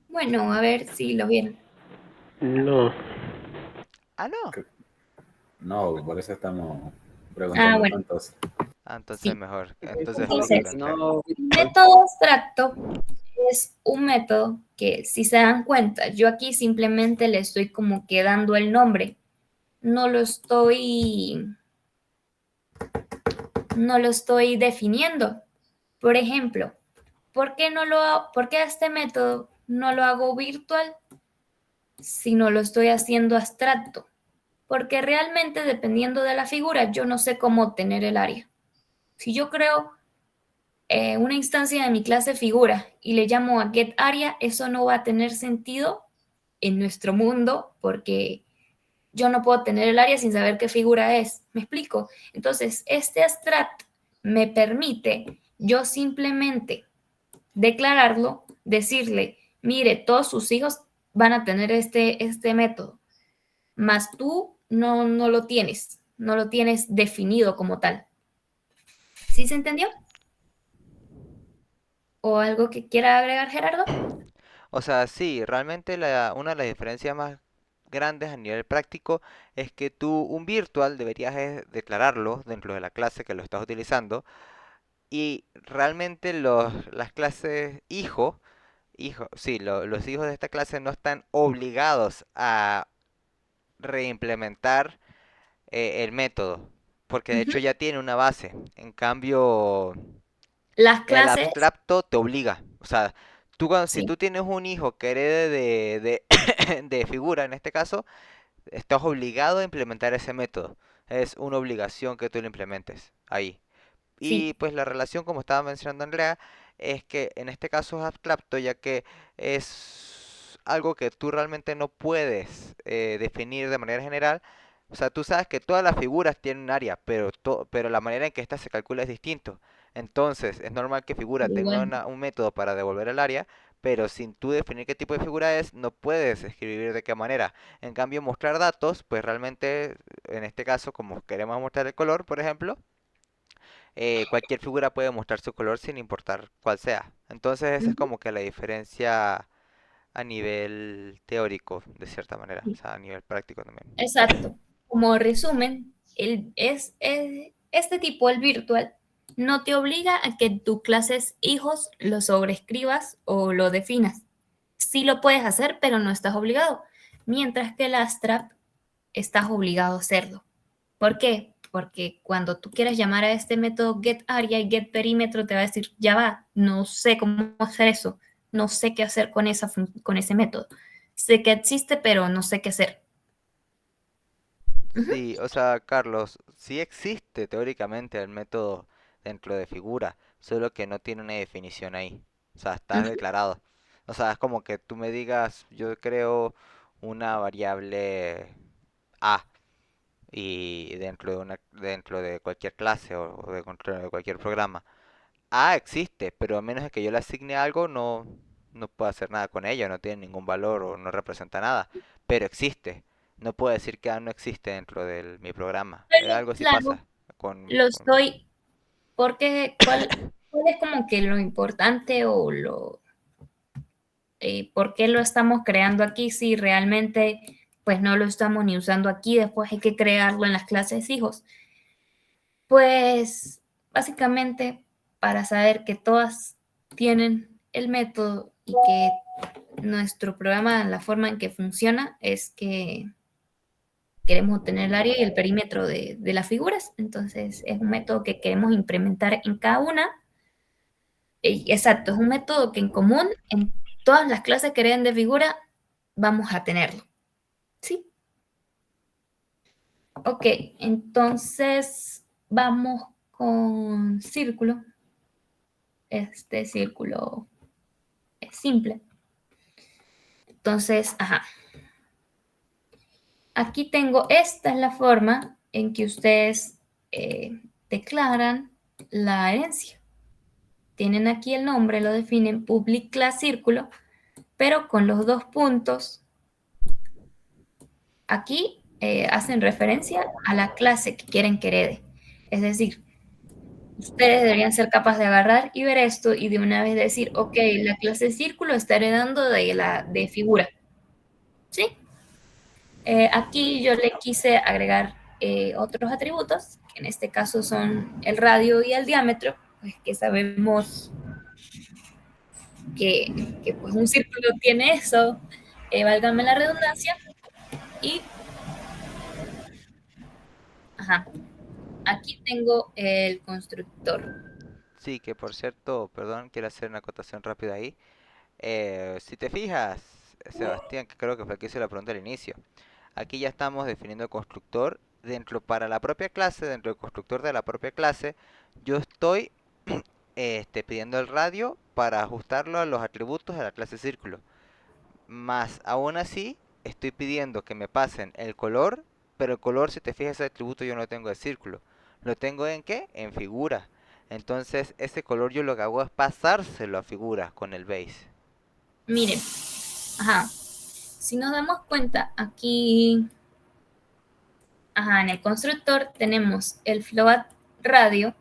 bueno, a ver si lo vieron. No. Ah, no. No, por eso estamos Ah, preguntando bueno, tantos. Ah, entonces sí. mejor. Entonces Entonces, explíquelo, Andrea. No, método abstracto es un método que, si se dan cuenta, yo aquí simplemente le estoy como que dando el nombre. No lo estoy definiendo. Por ejemplo, ¿por qué a este método no lo hago virtual, sino lo estoy haciendo abstracto. Porque realmente, dependiendo de la figura, yo no sé cómo obtener el área. Si yo creo una instancia de mi clase figura y le llamo a getArea, eso no va a tener sentido en nuestro mundo porque yo no puedo tener el área sin saber qué figura es. ¿Me explico? Entonces, este abstract me permite yo simplemente declararlo, decirle, mire, todos sus hijos van a tener este método, más tú no lo tienes definido como tal. ¿Sí se entendió? ¿O algo que quiera agregar, Gerardo? O sea, sí, realmente una de las diferencias más grandes a nivel práctico es que tú un virtual deberías declararlo dentro de la clase que lo estás utilizando y realmente las clases sí, los hijos de esta clase no están obligados a reimplementar el método, porque de Ujú. hecho ya tiene una base. En cambio, Las el clases, abstracto te obliga. O sea, si sí, tú tienes un hijo que herede de figura, en este caso, estás obligado a implementar ese método. Es una obligación que tú lo implementes ahí. sí, Y pues la relación, como estaba mencionando Andrea, es que en este caso es abstracto, ya que es algo que tú realmente no puedes definir de manera general. O sea, tú sabes que todas las figuras tienen un área, pero la manera en que ésta se calcula es distinto. Entonces, es normal que figura tenga igual. un método para devolver el área, pero sin tú definir qué tipo de figura es, no puedes escribir de qué manera. En cambio, mostrar datos, pues realmente, en este caso, como queremos mostrar el color, por ejemplo, cualquier figura puede mostrar su color sin importar cuál sea. Entonces esa es Ujú. como que la diferencia a nivel teórico, de cierta manera, o sea, a nivel práctico también. Exacto. Como resumen, este tipo, el virtual, no te obliga a que tus clases hijos lo sobrescribas o lo definas. Sí lo puedes hacer, pero no estás obligado. Mientras que el abstract estás obligado a hacerlo. ¿Por qué? Porque cuando tú quieras llamar a este método getArea y getPerímetro, te va a decir, ya va, no sé cómo hacer eso, no sé qué hacer con ese método. Sé que existe, pero no sé qué hacer. Ujú. Sí, o sea, Carlos, sí existe teóricamente el método dentro de figura, solo que no tiene una definición ahí. O sea, está Ujú. declarado. O sea, es como que tú me digas, yo creo una variable A y dentro de cualquier clase o dentro de cualquier programa. A existe, pero a menos de que yo le asigne algo, no puedo hacer nada con ella, no tiene ningún valor o no representa nada, pero existe. No puedo decir que A no existe dentro de mi programa. Bueno, Algo así claro, pasa con, lo con- estoy, porque ¿cuál es como que lo importante o por qué lo estamos creando aquí si realmente pues no lo estamos ni usando aquí, después hay que crearlo en las clases hijos? Pues básicamente para saber que todas tienen el método y que nuestro programa, la forma en que funciona es que queremos obtener el área y el perímetro de las figuras. Entonces es un método que queremos implementar en cada una. Exacto, es un método que en común en todas las clases que hereden de figura vamos a tenerlo. ¿Sí? Ok, entonces vamos con círculo. Este círculo es simple. Entonces, ajá, aquí tengo, esta es la forma en que ustedes declaran la herencia. Tienen aquí el nombre, lo definen public class círculo, pero con los dos puntos aquí hacen referencia a la clase que quieren que herede. Es decir, ustedes deberían ser capaces de agarrar y ver esto y de una vez decir, ok, la clase círculo está heredando de figura. ¿Sí? Aquí yo le quise agregar otros atributos, que en este caso son el radio y el diámetro, pues que sabemos que pues un círculo tiene eso, válgame la redundancia, y ajá, aquí tengo el constructor. Sí, que por cierto, perdón, quiero hacer una acotación rápida ahí. Si te fijas, Sebastián, que creo que fue el que hizo la pregunta al inicio, aquí ya estamos definiendo el constructor dentro para la propia clase, dentro del constructor de la propia clase, yo estoy pidiendo el radio para ajustarlo a los atributos de la clase círculo. Más aún así, estoy pidiendo que me pasen el color, pero el color, si te fijas, ese atributo yo no lo tengo de círculo. ¿Lo tengo en qué? En figura. Entonces, ese color yo lo que hago es pasárselo a figura con el base. Miren, ajá, si nos damos cuenta, aquí, ajá, en el constructor tenemos el float radio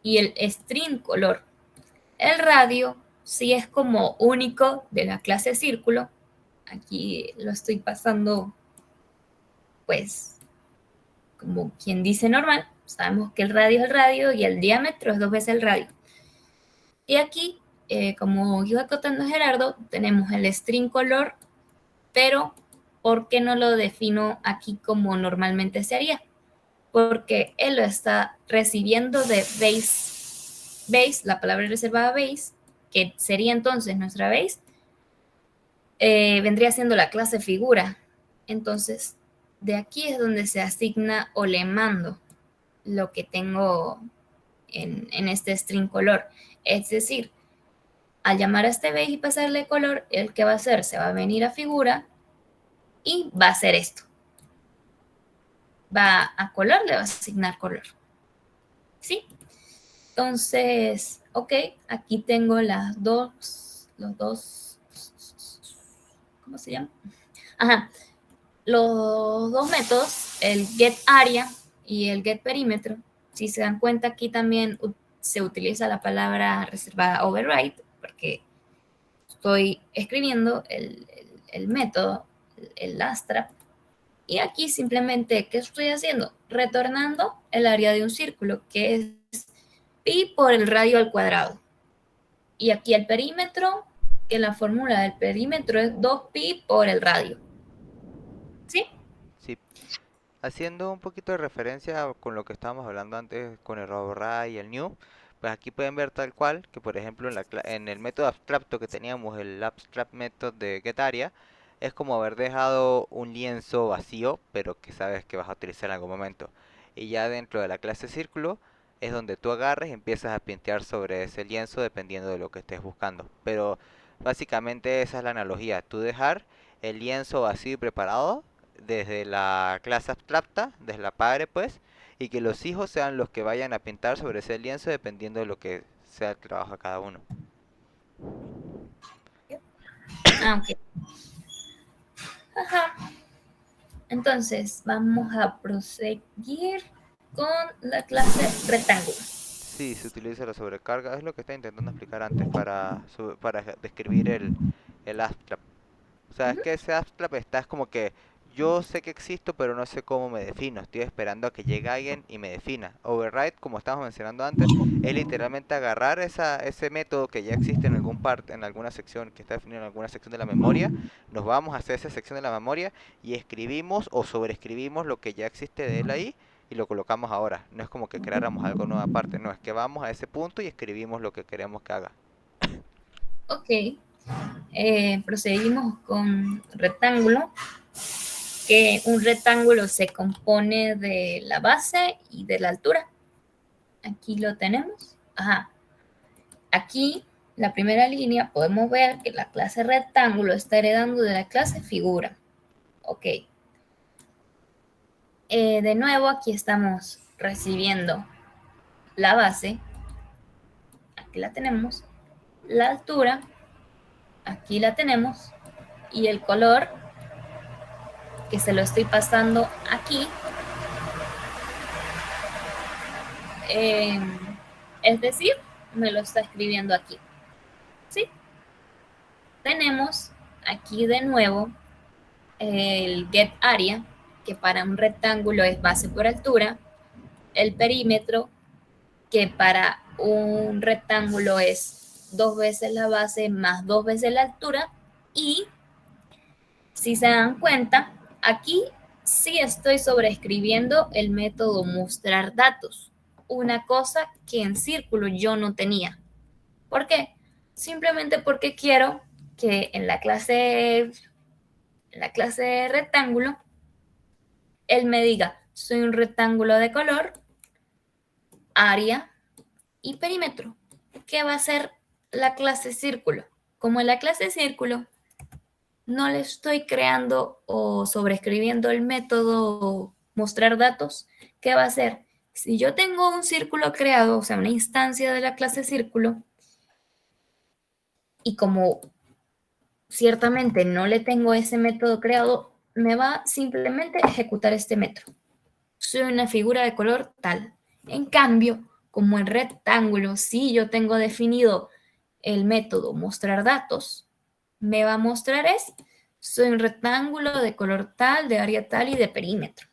y el string color. El radio sí es como único de la clase círculo. Aquí lo estoy pasando, pues, como quien dice normal. Sabemos que el radio es el radio y el diámetro es 2 veces el radio. Y aquí, como iba contando Gerardo, tenemos el string color, pero ¿por qué no lo defino aquí como normalmente se haría? Porque él lo está recibiendo de base. Base, la palabra reservada base, que sería entonces nuestra base, vendría siendo la clase figura. Entonces, de aquí es donde se asigna o le mando lo que tengo en este string color. Es decir, al llamar a este base y pasarle color, el que va a hacer se va a venir a figura y va a hacer esto. Va a color, le va a asignar color. ¿Sí? Entonces, ok, aquí tengo los dos, ¿cómo se llama? Ajá, los dos métodos, el getArea y el getPerímetro. Si se dan cuenta, aquí también se utiliza la palabra reservada override, porque estoy escribiendo el método, el lasttrap, y aquí simplemente, ¿qué estoy haciendo? Retornando el área de un círculo, que es pi por el radio al cuadrado. Y aquí el perímetro, que la fórmula del perímetro es 2pi por el radio. ¿Sí? Sí. Haciendo un poquito de referencia con lo que estábamos hablando antes con el override y el new, pues aquí pueden ver tal cual que por ejemplo en el método abstracto que teníamos, el abstract method de getArea, es como haber dejado un lienzo vacío, pero que sabes que vas a utilizar en algún momento. Y ya dentro de la clase círculo es donde tú agarres y empiezas a pintear sobre ese lienzo dependiendo de lo que estés buscando. Pero básicamente esa es la analogía, tú dejar el lienzo vacío y preparado desde la clase abstracta, desde la padre pues, y que los hijos sean los que vayan a pintar sobre ese lienzo dependiendo de lo que sea el trabajo de cada uno. Ah, ok. Ajá. Entonces, vamos a proseguir con la clase rectángulo. Sí, se utiliza la sobrecarga, es lo que estaba intentando explicar antes para describir el abstract. O sea, es que ese abstract está es como que yo sé que existo, pero no sé cómo me defino. Estoy esperando a que llegue alguien y me defina. Override, como estábamos mencionando antes, es literalmente agarrar ese método que ya existe en algún parte, en alguna sección, que está definido en alguna sección de la memoria. Nos vamos a hacer esa sección de la memoria y escribimos o sobreescribimos lo que ya existe de él ahí y lo colocamos ahora. No es como que creáramos algo nuevo aparte, no, es que vamos a ese punto y escribimos lo que queremos que haga. Ok. Proseguimos con rectángulo, que un rectángulo se compone de la base y de la altura. Aquí lo tenemos. Ajá. Aquí, la primera línea, podemos ver que la clase rectángulo está heredando de la clase figura. Ok. De nuevo, aquí estamos recibiendo la base. Aquí la tenemos. La altura. Aquí la tenemos. Y el color, que se lo estoy pasando aquí. Es decir, me lo está escribiendo aquí. ¿Sí? Tenemos aquí de nuevo el getArea, que para un rectángulo es base por altura, el perímetro, que para un rectángulo es 2 veces la base más 2 veces la altura, y si se dan cuenta, aquí sí estoy sobreescribiendo el método mostrar datos, una cosa que en círculo yo no tenía. ¿Por qué? Simplemente porque quiero que en la clase rectángulo, él me diga, soy un rectángulo de color, área y perímetro. ¿Qué va a hacer la clase círculo? Como en la clase círculo no le estoy creando o sobreescribiendo el método mostrar datos, ¿qué va a hacer? Si yo tengo un círculo creado, o sea, una instancia de la clase círculo, y como ciertamente no le tengo ese método creado, me va simplemente a ejecutar este método. Soy una figura de color tal. En cambio, como en rectángulo, si yo tengo definido el método mostrar datos, me va a mostrar soy un rectángulo de color tal, de área tal y de perímetro.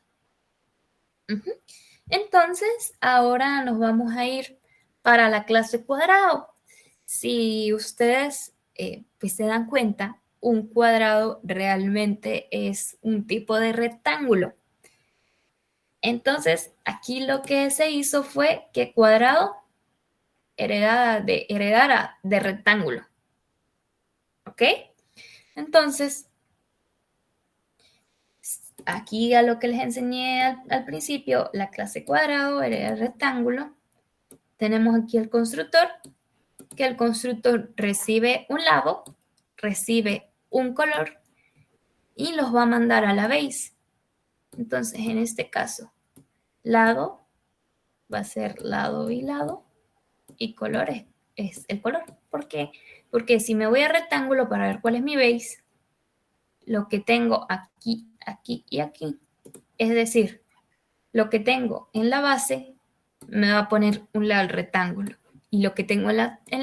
Entonces, ahora nos vamos a ir para la clase cuadrado. Si ustedes pues se dan cuenta, un cuadrado realmente es un tipo de rectángulo. Entonces, aquí lo que se hizo fue que cuadrado heredara de rectángulo. ¿Ok? Entonces, aquí a lo que les enseñé al principio, la clase cuadrado hereda rectángulo. Tenemos aquí el constructor, que el constructor recibe un lado, recibe un color y los va a mandar a la base. Entonces, en este caso, lado va a ser lado y lado y color es el color. ¿Por qué? Porque si me voy a rectángulo para ver cuál es mi base, lo que tengo aquí, aquí y aquí, es decir, lo que tengo en la base me va a poner un lado al rectángulo y lo que tengo en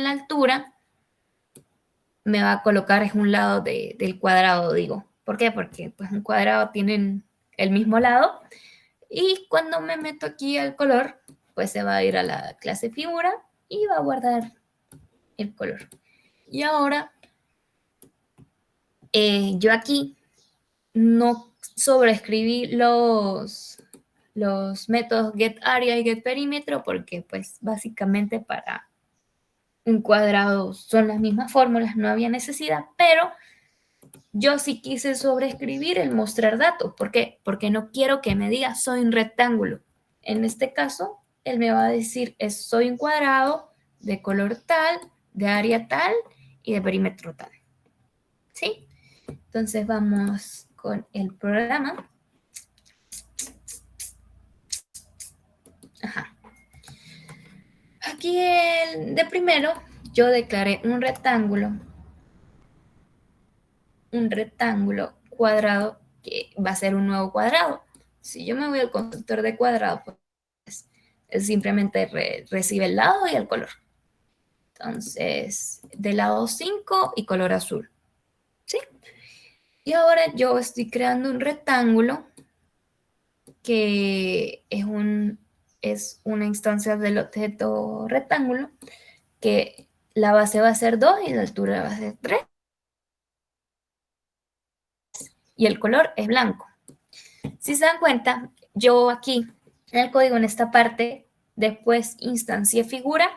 la altura me va a colocar es un lado del cuadrado, digo. ¿Por qué? Porque pues un cuadrado tienen el mismo lado y cuando me meto aquí al color, pues se va a ir a la clase figura y va a guardar el color. Y ahora, yo aquí no sobreescribí los métodos getArea y getPerímetro porque pues básicamente para un cuadrado son las mismas fórmulas, no había necesidad, pero yo sí quise sobreescribir el mostrar datos. ¿Por qué? Porque no quiero que me diga soy un rectángulo. En este caso, él me va a decir soy un cuadrado de color tal, de área tal y de perímetro tal. ¿Sí? Entonces vamos con el programa. Ajá. Aquí de primero yo declaré un rectángulo cuadrado que va a ser un nuevo cuadrado. Si yo me voy al constructor de cuadrado, pues él simplemente recibe el lado y el color. Entonces, de lado 5 y color azul. ¿Sí? Y ahora yo estoy creando un rectángulo que es una instancia del objeto rectángulo, que la base va a ser 2 y la altura va a ser 3. Y el color es blanco. Si se dan cuenta, yo aquí en el código, en esta parte, después instancié figura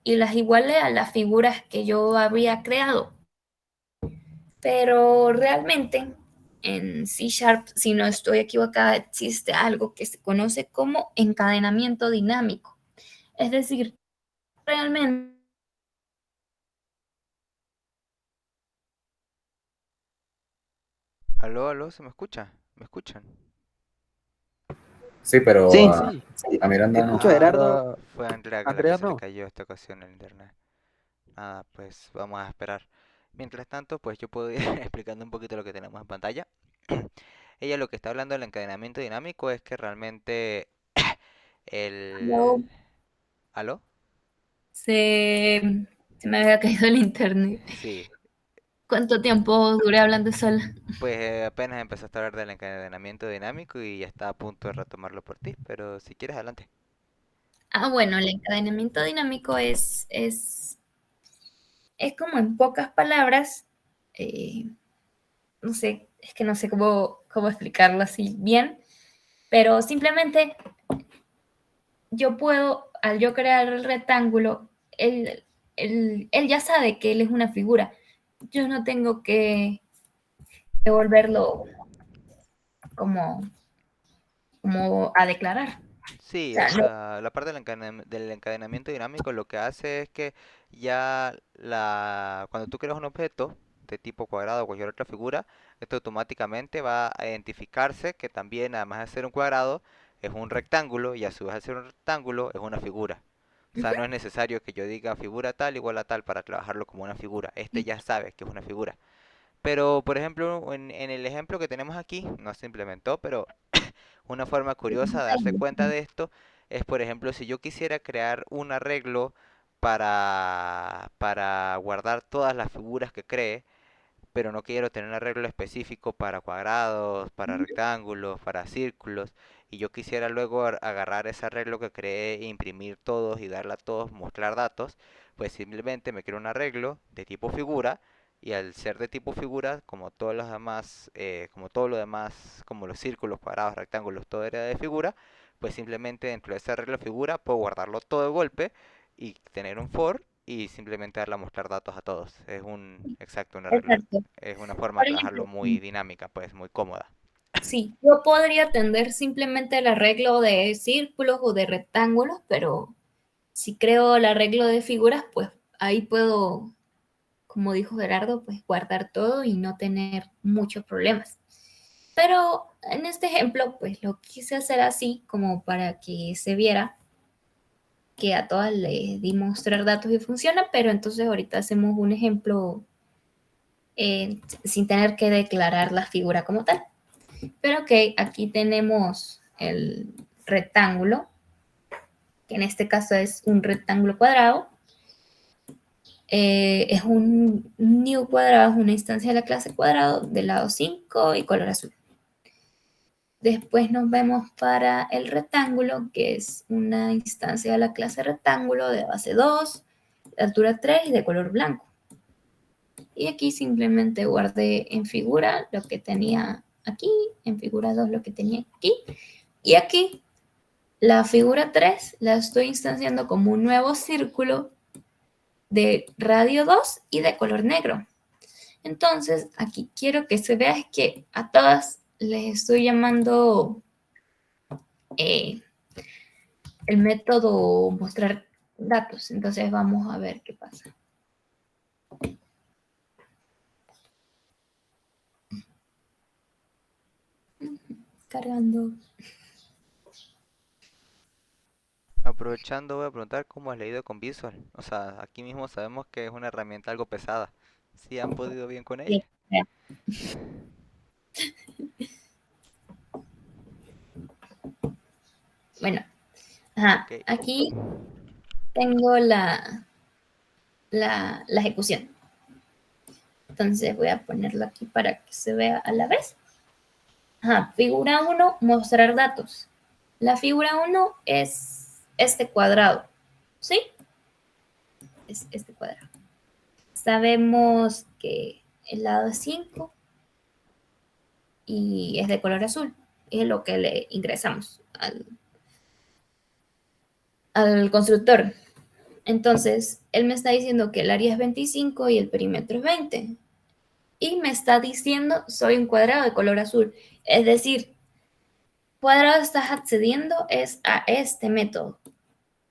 y las igualé a las figuras que yo había creado. Pero realmente en C#, si no estoy equivocada, existe algo que se conoce como encadenamiento dinámico. Es decir, realmente... Aló, aló, ¿se me escucha? ¿Me escuchan? Sí, pero Sí, a te Miranda no. escucho, Gerardo. Fue a Andrea que la que Andrea se le no. cayó esta ocasión el internet. Nada, pues vamos a esperar. Mientras tanto, pues yo puedo ir explicando un poquito lo que tenemos en pantalla. Ella lo que está hablando del encadenamiento dinámico es que realmente el... No, ¿Aló? se me había caído el internet. Sí, ¿Cuánto tiempo duré hablando sola? pues apenas empezaste a hablar del encadenamiento dinámico y ya está a punto de retomarlo por ti, pero si quieres adelante. Bueno, el encadenamiento dinámico es como en pocas palabras, eh, no sé, es que no sé cómo explicarlo así bien, pero simplemente yo puedo, al yo crear el rectángulo, él ya sabe que él es una figura, yo no tengo que devolverlo como, como a declarar. O Sí, o sea, no, sea, la parte del encadenamiento dinámico lo que hace es que ya cuando tú creas un objeto de tipo cuadrado o cualquier otra figura, esto automáticamente va a identificarse que también, además de ser un cuadrado, es un rectángulo y a su vez de ser un rectángulo es una figura. O sea, no es necesario que yo diga figura tal igual a tal para trabajarlo como una figura. Este ya sabe que es una figura. Pero, por ejemplo, en el ejemplo que tenemos aquí, no se implementó, pero una forma curiosa de darse cuenta de esto es, por ejemplo, si yo quisiera crear un arreglo para guardar todas las figuras que cree, pero no quiero tener un arreglo específico para cuadrados, para rectángulos, para círculos, y yo quisiera luego agarrar ese arreglo que creé e imprimir todos y darle a todos mostrar datos, pues simplemente me creo un arreglo de tipo figura y al ser de tipo figura, como todos los demás, como todo lo demás, como los círculos, cuadrados, rectángulos, todo era de figura, pues simplemente dentro de ese arreglo figura puedo guardarlo todo de golpe y tener un for y simplemente darle a mostrar datos a todos. Exacto, un arreglo. exacto. Es una forma de Por trabajarlo ejemplo, muy dinámica, pues muy cómoda. sí, yo podría atender simplemente el arreglo de círculos o de rectángulos, pero si creo el arreglo de figuras, pues ahí puedo, como dijo Gerardo, pues guardar todo y no tener muchos problemas. Pero en este ejemplo, pues lo quise hacer así como para que se viera que a todas les di mostrar datos y funciona, pero entonces ahorita hacemos un ejemplo sin tener que declarar la figura como tal. Pero ok, aquí tenemos el rectángulo, que en este caso es un rectángulo cuadrado. Es un new cuadrado, es una instancia de la clase cuadrado del lado 5 y color azul. Después nos vemos para el rectángulo, que es una instancia de la clase rectángulo de base 2, de altura 3 y de color blanco. Y aquí simplemente guardé en figura lo que tenía aquí, en figura 2 lo que tenía aquí. Y aquí la figura 3 la estoy instanciando como un nuevo círculo de radio 2 y de color negro. Entonces, aquí quiero que se vea que a todas les estoy llamando eh, el método mostrar datos. Entonces, vamos a ver qué pasa. Cargando. Aprovechando, voy a preguntar cómo has leído con Visual. O sea, aquí mismo sabemos que es una herramienta algo pesada. ¿Sí han podido bien con ella? Bueno, ajá, Ok. aquí tengo la ejecución. Entonces voy a ponerlo aquí para que se vea a la vez. Ajá, figura 1, mostrar datos. La figura 1 es este cuadrado, ¿sí? Es este cuadrado. Sabemos que el lado es 5 y es de color azul. Es lo que le ingresamos al constructor. Entonces, él me está diciendo que el área es 25 y el perímetro es 20. Y me está diciendo, soy un cuadrado de color azul. Es decir, cuadrado estás accediendo es a este método,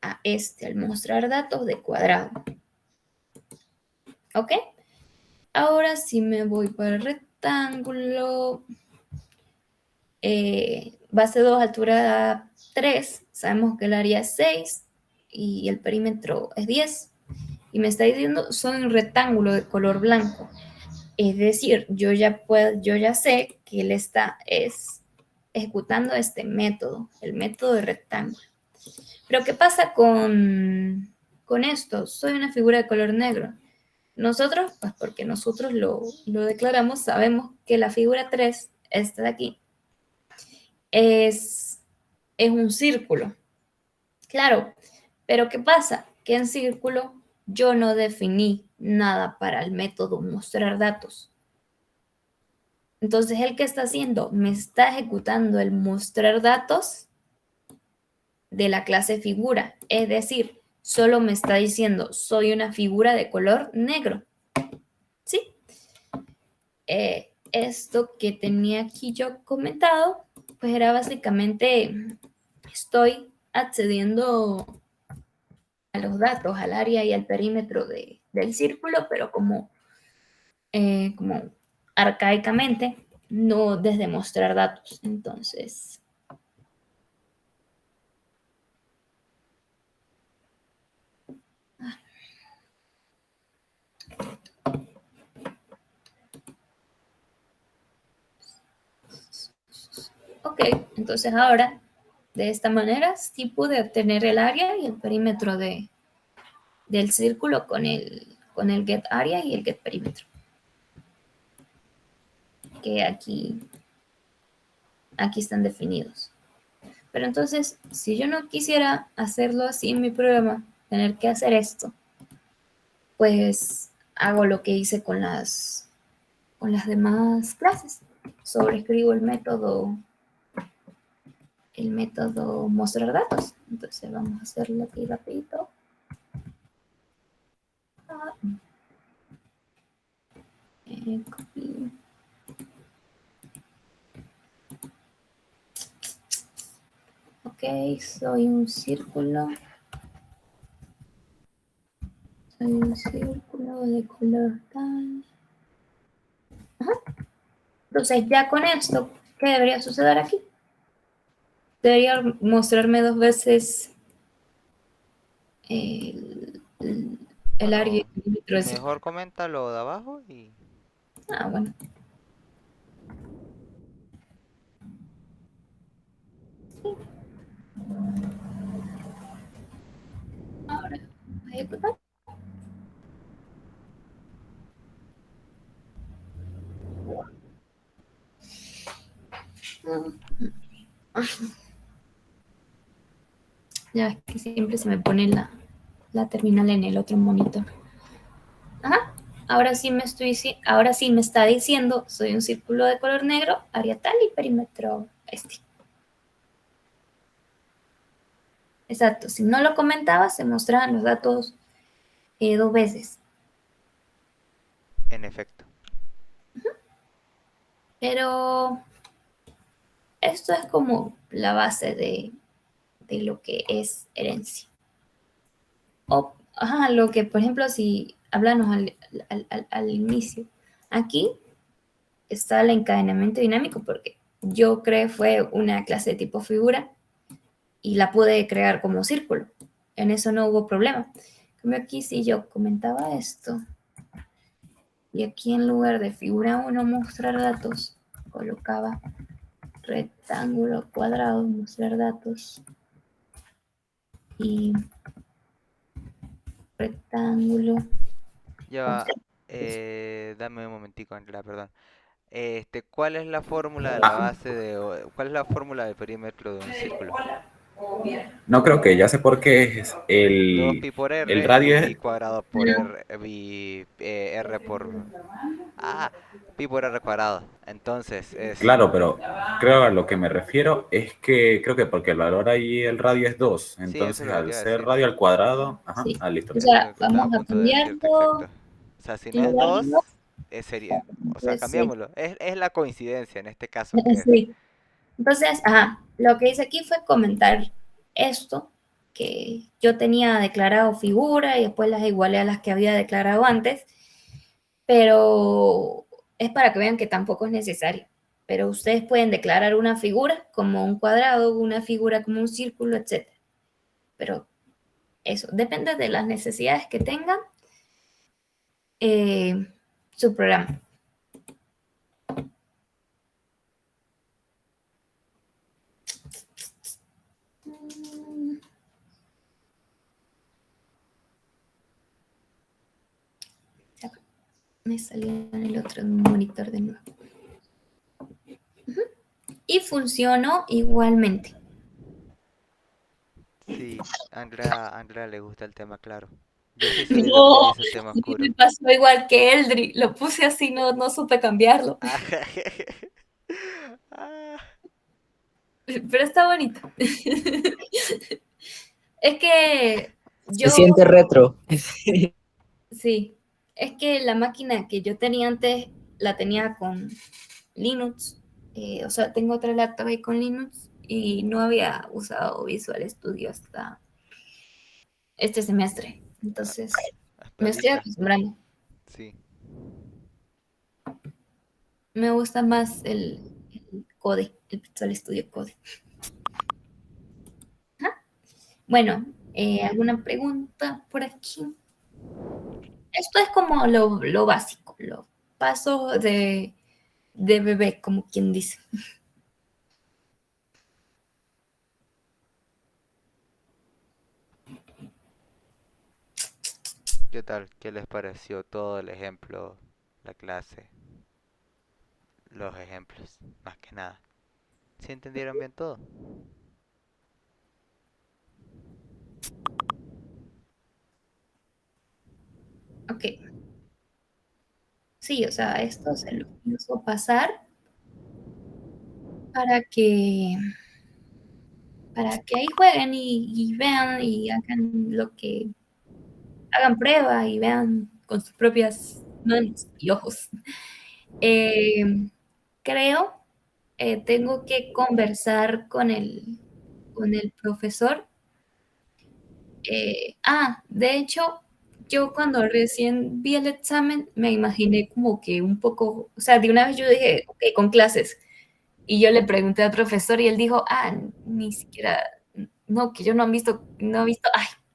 a este, al mostrar datos de cuadrado. ¿Ok? Ahora si me voy para el rectángulo, base 2, altura 3, sabemos que el área es 6 y el perímetro es 10. Y me está diciendo, soy un rectángulo de color blanco. Es decir, yo ya sé que él está ejecutando este método, el método de rectángulo. Pero ¿qué pasa con esto? Soy una figura de color negro. Nosotros, pues porque nosotros lo declaramos, sabemos que la figura 3, esta de aquí, es un círculo. Claro, pero ¿qué pasa? Que en círculo yo no definí nada para el método mostrar datos. Entonces, ¿el qué está haciendo? Me está ejecutando el mostrar datos de la clase figura. Es decir, solo me está diciendo, soy una figura de color negro. ¿Sí? esto que tenía aquí yo comentado, pues era básicamente, estoy accediendo a los datos, al área y al perímetro del círculo, pero como arcaicamente, no desde mostrar datos. Entonces, ok, entonces ahora, de esta manera, sí pude obtener el área y el perímetro del círculo con el get area y el get perímetro. Que aquí están definidos. Pero entonces, si yo no quisiera hacerlo así en mi programa, tener que hacer esto, pues hago lo que hice con las demás clases. Sobreescribo el método mostrar datos. Entonces vamos a hacerlo aquí rapidito. Copy. Ok, soy un círculo. Soy un círculo de color tal. Ajá. Entonces ya con esto, ¿qué debería suceder aquí? Debería mostrarme 2 veces el área y el Bueno, perímetro del círculo. mejor comenta lo de abajo y... Ah, bueno. Ahora voy a ejecutar. Ya ves que siempre se me pone la terminal en el otro monitor. Ajá. Ahora sí me está diciendo, soy un círculo de color negro, área tal y perímetro este. Exacto. Si no lo comentaba, se mostraban los datos 2 veces. En efecto. Pero esto es como la base de lo que es herencia. O, ajá, lo que, por ejemplo, si hablamos al inicio, aquí está el encadenamiento dinámico porque yo creé fue una clase de tipo figura y la pude crear como círculo. En eso no hubo problema. Como aquí si yo comentaba esto y aquí en lugar de figura 1 mostrar datos, colocaba rectángulo cuadrado mostrar datos y rectángulo. Ya va, dame un momentico, Angela, perdón. ¿Cuál es la fórmula de la base cuál es la fórmula del perímetro de un círculo? No creo que, ya sé por qué es 2pi por el r radio y pi es, cuadrado por r, r por... Ah, pi por r cuadrado. Entonces es... claro, pero creo a lo que me refiero es que creo que porque el valor ahí, el radio es 2, Sí, eso es entonces lo que te al iba a ser decir. radio al cuadrado, ajá, Sí. listo. O Eso es sea, lo que estaba vamos a a punto de decirte, cambiarlo exacto. O sea, si no en es lugar de 2 2, sería... O sea, sí. cambiámoslo. Es la coincidencia en este caso que es... Sí. Entonces, ajá, lo que hice aquí fue comentar esto, que yo tenía declarado figura y después las igualé a las que había declarado antes, pero es para que vean que tampoco es necesario. Pero ustedes pueden declarar una figura como un cuadrado, una figura como un círculo, etc. Pero eso, depende de las necesidades que tengan su programa. Me salió en el otro monitor de nuevo. Y funcionó igualmente. Sí, a Andrea le gusta el tema claro. Yo sí soy de los que No, dice el tema a mí oscuro. me pasó igual que Eldri. Lo puse así, no supe cambiarlo. Ah, Pero está bonito. Es que Se yo, siente retro. sí, es que la máquina que yo tenía antes la tenía con Linux. O sea, tengo otra laptop ahí con Linux y no había usado Visual Studio hasta este semestre. Entonces, Hasta me estoy ahorita. acostumbrando. Sí. Me gusta más el Code, el Visual Studio Code. Ajá. Bueno, ¿alguna pregunta por aquí? Esto es como lo básico, los pasos de bebé, como quien dice. ¿Qué tal? ¿Qué les pareció todo el ejemplo, la clase, los ejemplos? Más que nada. ¿Sí entendieron bien todo? Ok, sí, o sea, esto se lo pienso pasar para que, para que ahí jueguen y vean y hagan lo que, hagan prueba y vean con sus propias manos y ojos. Eh, creo, tengo que conversar con el profesor. De hecho, yo cuando recién vi el examen me imaginé como que un poco, o sea, de una vez yo dije, ok, con clases. Y yo le pregunté al profesor y él dijo, ni siquiera, no, que yo no he visto,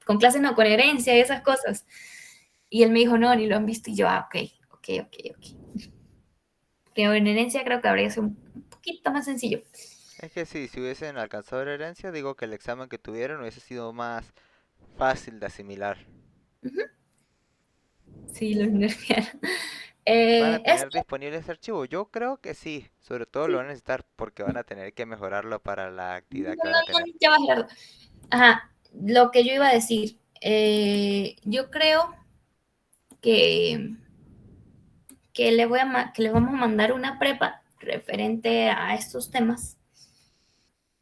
con clases no, con herencia y esas cosas. Y él me dijo, no, ni lo han visto. Y yo, ok. Pero en herencia creo que habría sido un poquito más sencillo. Es que sí, si hubiesen alcanzado la herencia, digo que el examen que tuvieron hubiese sido más fácil de asimilar. Ujú. Sí, lo nerfearon. ¿Van a Es tener disponible ese archivo? Yo creo que sí, sobre todo lo sí, van a necesitar porque van a tener que mejorarlo para la no, actividad que van a no, tener. no, ya va, Gerardo. Ajá, lo que yo iba a decir, yo creo que, que le vamos a mandar una prepa referente a estos temas,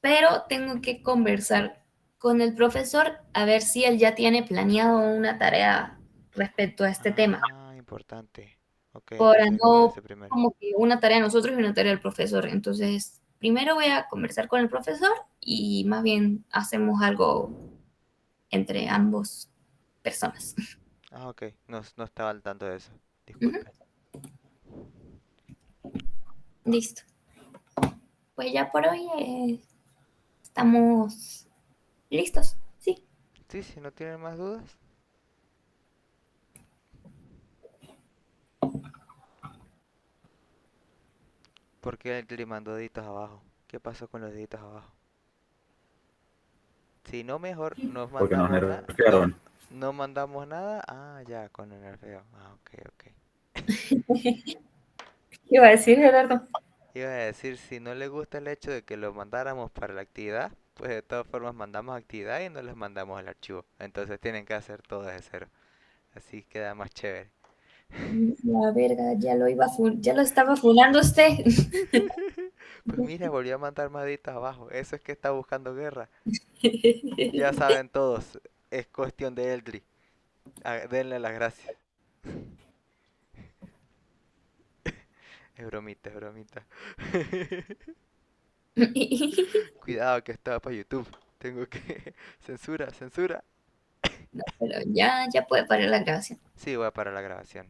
pero tengo que conversar con el profesor a ver si él ya tiene planeado una tarea respecto a este tema, Ah, importante. Ok, para entonces con no ese primero. como que una tarea nosotros y una tarea del profesor. Entonces, primero voy a conversar con el profesor y más bien hacemos algo entre ambos personas. Ah, ok, no, no estaba al tanto de eso. Ujú, Disculpe. listo. Pues ya por hoy estamos listos, sí. Sí, si no tienen más dudas. ¿Por qué le mandó deditos abajo? ¿Qué pasó con los deditos abajo? Si no, mejor nos Porque nos mandamos nada. No, nerfearon. no mandamos nada. Ah, ya, con el nerfeo. Ah, ok. ¿Qué iba a decir, Gerardo? Iba a decir, si no le gusta el hecho de que lo mandáramos para la actividad, pues de todas formas mandamos actividad y no les mandamos el archivo. Entonces tienen que hacer todo de cero. Así queda más chévere. La verga, ya lo estaba funando usted. Pues mira, volvió a mandar más deditos abajo. Eso es que está buscando guerra. Ya saben todos. Es cuestión de Eldri. Denle las gracias. Es bromita, es bromita. Cuidado que estaba para YouTube. Tengo que... Censura, censura. No, pero ya puede parar la grabación. Sí, voy a parar la grabación.